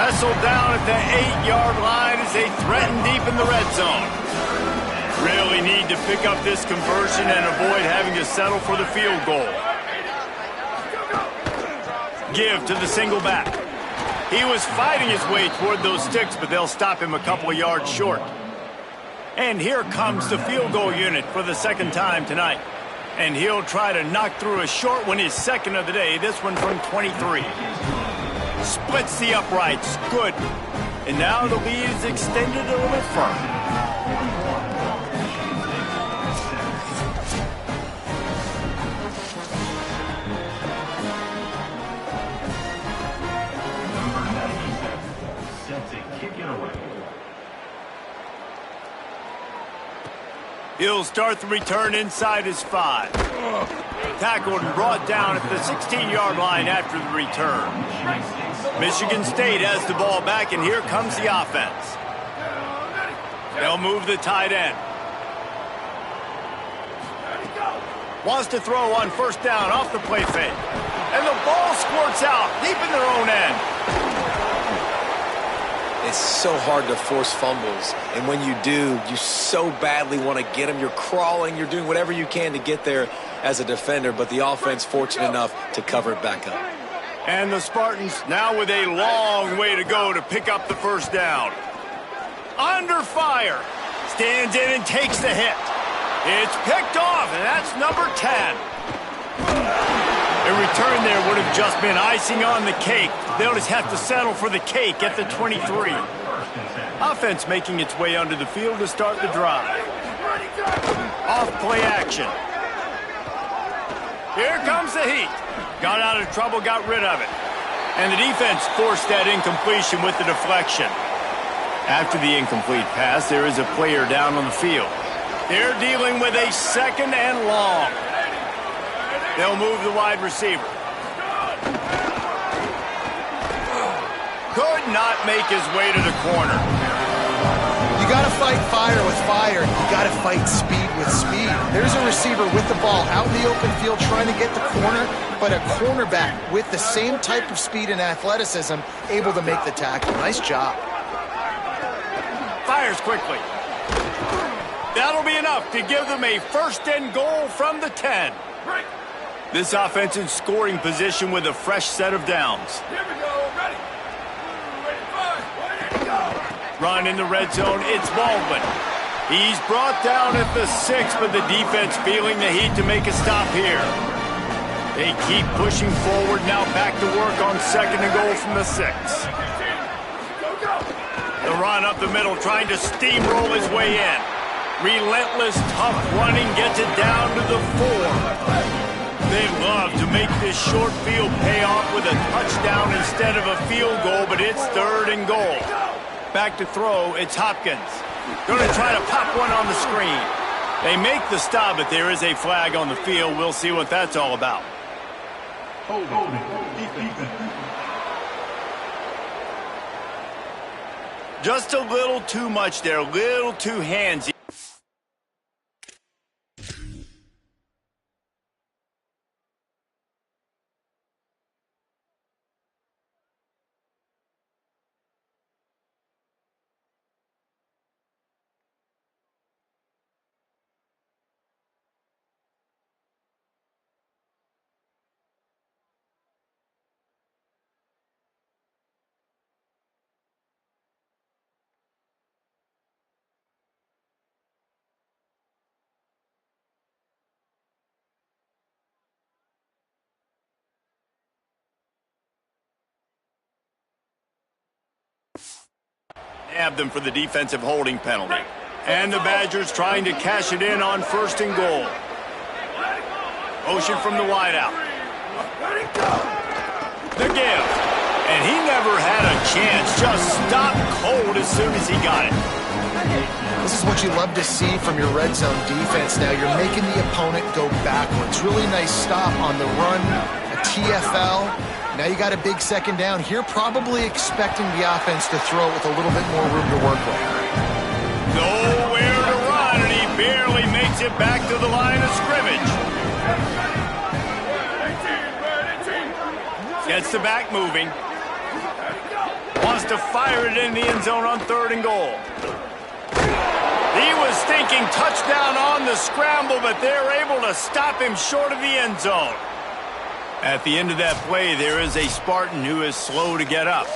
Wrestled down at the 8-yard line as they threaten deep in the red zone. Really need to pick up this conversion and avoid having to settle for the field goal. Give to the single back. He was fighting his way toward those sticks, but they'll stop him a couple of yards short. And here comes the field goal unit for the second time tonight. And he'll try to knock through a short one, his second of the day, this one from 23. Splits the uprights, good. And now the lead is extended a little further. He'll start the return inside his 5. Tackled and brought down at the 16-yard line after the return. Michigan State has the ball back, and here comes the offense. They'll move the tight end. Wants to throw on first down off the play fake. And the ball squirts out deep in their own end. It's so hard to force fumbles, and when you do, you so badly want to get them. You're crawling, you're doing whatever you can to get there as a defender, but the offense fortunate enough to cover it back up. And the Spartans now with a long way to go to pick up the first down. Under fire. Stands in and takes the hit. It's picked off, and that's number 10. A return there would have just been icing on the cake. They'll just have to settle for the cake at the 23. Offense making its way onto the field to start the drive. Off play action. Here comes the heat. Got out of trouble, got rid of it. And the defense forced that incompletion with the deflection. After the incomplete pass, there is a player down on the field. They're dealing with a 2nd and long. They'll move the wide receiver. Could not make his way to the corner. You got to fight fire with fire. You got to fight speed with speed. There's a receiver with the ball out in the open field trying to get the corner, but a cornerback with the same type of speed and athleticism able to make the tackle. Nice job. Fires quickly. That'll be enough to give them a first and goal from the 10. This offense in scoring position with a fresh set of downs. Here we go. Ready. Run in the red zone, it's Baldwin. He's brought down at the 6, but the defense feeling the heat to make a stop here. They keep pushing forward, now back to work on second and goal from the 6. The run up the middle, trying to steamroll his way in. Relentless, tough running gets it down to the 4. They love to make this short field pay off with a touchdown instead of a field goal, but it's third and goal. Back to throw, it's Hopkins. Going to try to pop one on the screen. They make the stop, but there is a flag on the field. We'll see what that's all about. Just a little too much there, a little too handsy. Have them for the defensive holding penalty. And the Badgers trying to cash it in on first and goal. Motion from the wideout. The give. And he never had a chance. Just stopped cold as soon as he got it. This is what you love to see from your red zone defense now. You're making the opponent go backwards. Really nice stop on the run, a TFL. Now you got a big second down here, probably expecting the offense to throw with a little bit more room to work with. Nowhere to run, and he barely makes it back to the line of scrimmage. Gets the back moving. Wants to fire it in the end zone on third and goal. He was thinking touchdown on the scramble, but they're able to stop him short of the end zone. At the end of that play, there is a Spartan who is slow to get up.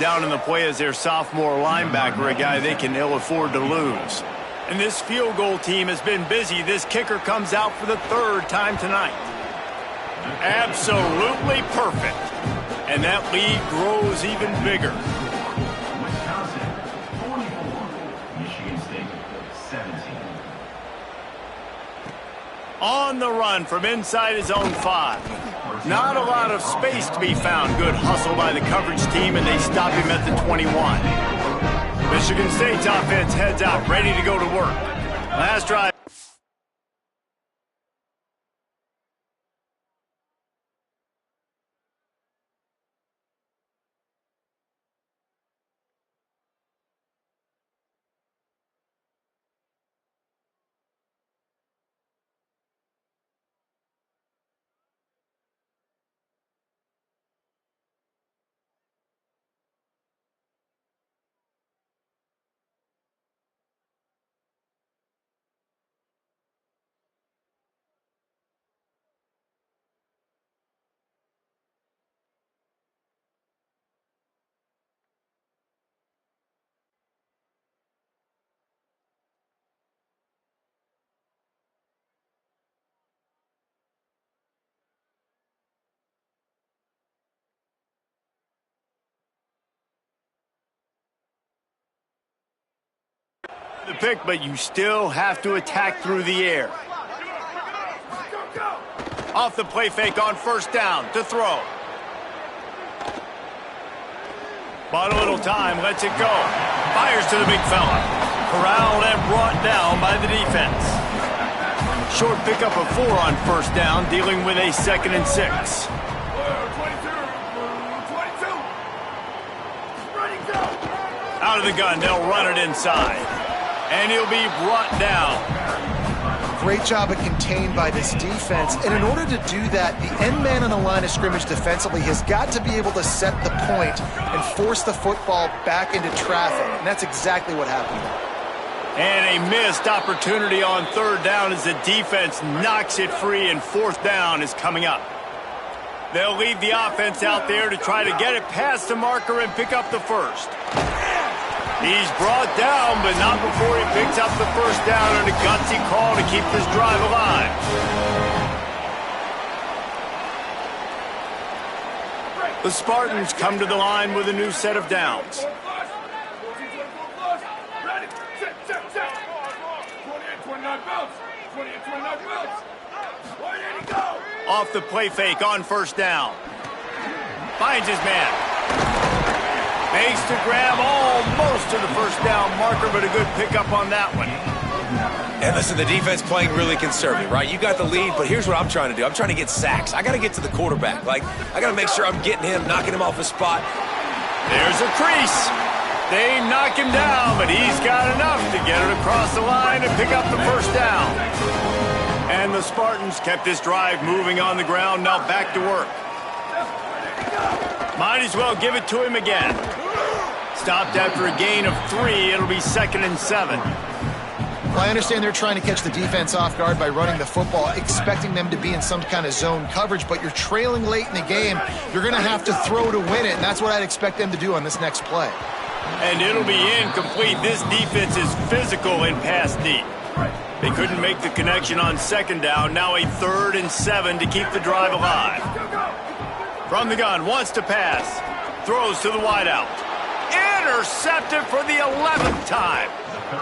Down in the play is their sophomore linebacker, a guy they can ill afford to lose. And this field goal team has been busy. This kicker comes out for the third time tonight. Absolutely perfect. And that lead grows even bigger. Wisconsin, 44. Michigan State, 17. On the run from inside his own 5. Not a lot of space to be found. Good hustle by the coverage team, and they stop him at the 21. Michigan State's offense heads out, ready to go to work. Last drive. The pick, but you still have to attack through the air. Off the play fake on first down to throw. Bought a little time, lets it go. Fires to the big fella. Corralled and brought down by the defense. Short pickup of 4 on first down, dealing with a 2nd and 6. Out of the gun, they'll run it inside. And he'll be brought down. Great job of contained by this defense. And in order to do that, the end man on the line of scrimmage defensively has got to be able to set the point and force the football back into traffic. And that's exactly what happened there. And a missed opportunity on 3rd down as the defense knocks it free, and 4th down is coming up. They'll leave the offense out there to try to get it past the marker and pick up the first. He's brought down, but not before he picks up the first down, and a gutsy call to keep this drive alive. The Spartans come to the line with a new set of downs. Off the play fake on first down. Finds his man. Makes to grab almost to the first down marker, but a good pickup on that one. And listen, the defense playing really conservative, right? You got the lead, but here's what I'm trying to do. I'm trying to get sacks. I got to get to the quarterback. I got to make sure I'm getting him, knocking him off his spot. There's a crease. They knock him down, but he's got enough to get it across the line and pick up the first down. And the Spartans kept this drive moving on the ground. Now back to work. Might as well give it to him again. Stopped after a gain of 3. It'll be 2nd and 7. Well, I understand they're trying to catch the defense off guard by running the football, expecting them to be in some kind of zone coverage, but you're trailing late in the game. You're going to have to throw to win it, and that's what I'd expect them to do on this next play. And it'll be incomplete. This defense is physical in pass deep. They couldn't make the connection on 2nd down. Now a 3rd and 7 to keep the drive alive. From the gun, wants to pass. Throws to the wideout. Intercepted for the 11th time.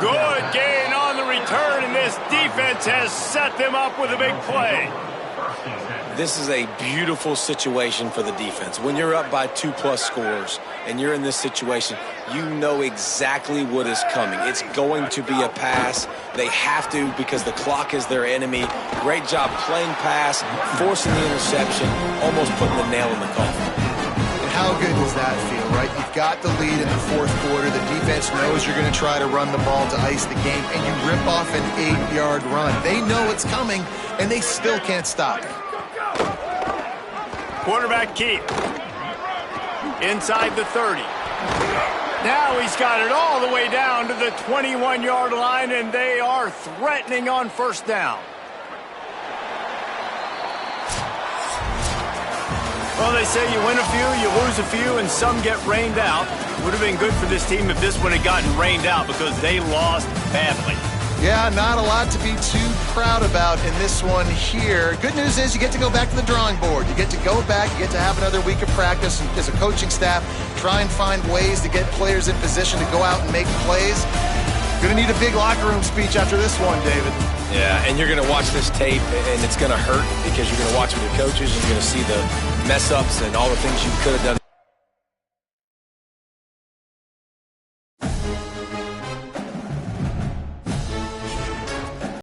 Good gain on the return, and this defense has set them up with a big play. This is a beautiful situation for the defense. When you're up by 2+ scores and you're in this situation, you know exactly what is coming. It's going to be a pass. They have to, because the clock is their enemy. Great job playing pass, forcing the interception, almost putting the nail in the coffin. And how good does that feel, right? You've got the lead in the 4th quarter. The defense knows you're going to try to run the ball to ice the game, and you rip off an 8-yard run. They know it's coming, and they still can't stop it. Quarterback keep. Inside the 30. Now he's got it all the way down to the 21-yard line, and they are threatening on first down. Well, they say you win a few, you lose a few, and some get rained out. Would have been good for this team if this one had gotten rained out, because they lost badly. Yeah, not a lot to be too proud about in this one here. Good news is you get to go back to the drawing board. You get to go back, you get to have another week of practice, and as a coaching staff, try and find ways to get players in position to go out and make plays. Going to need a big locker room speech after this one, David. Yeah, and you're going to watch this tape, and it's going to hurt, because you're going to watch with your coaches, and you're going to see the mess-ups and all the things you could have done.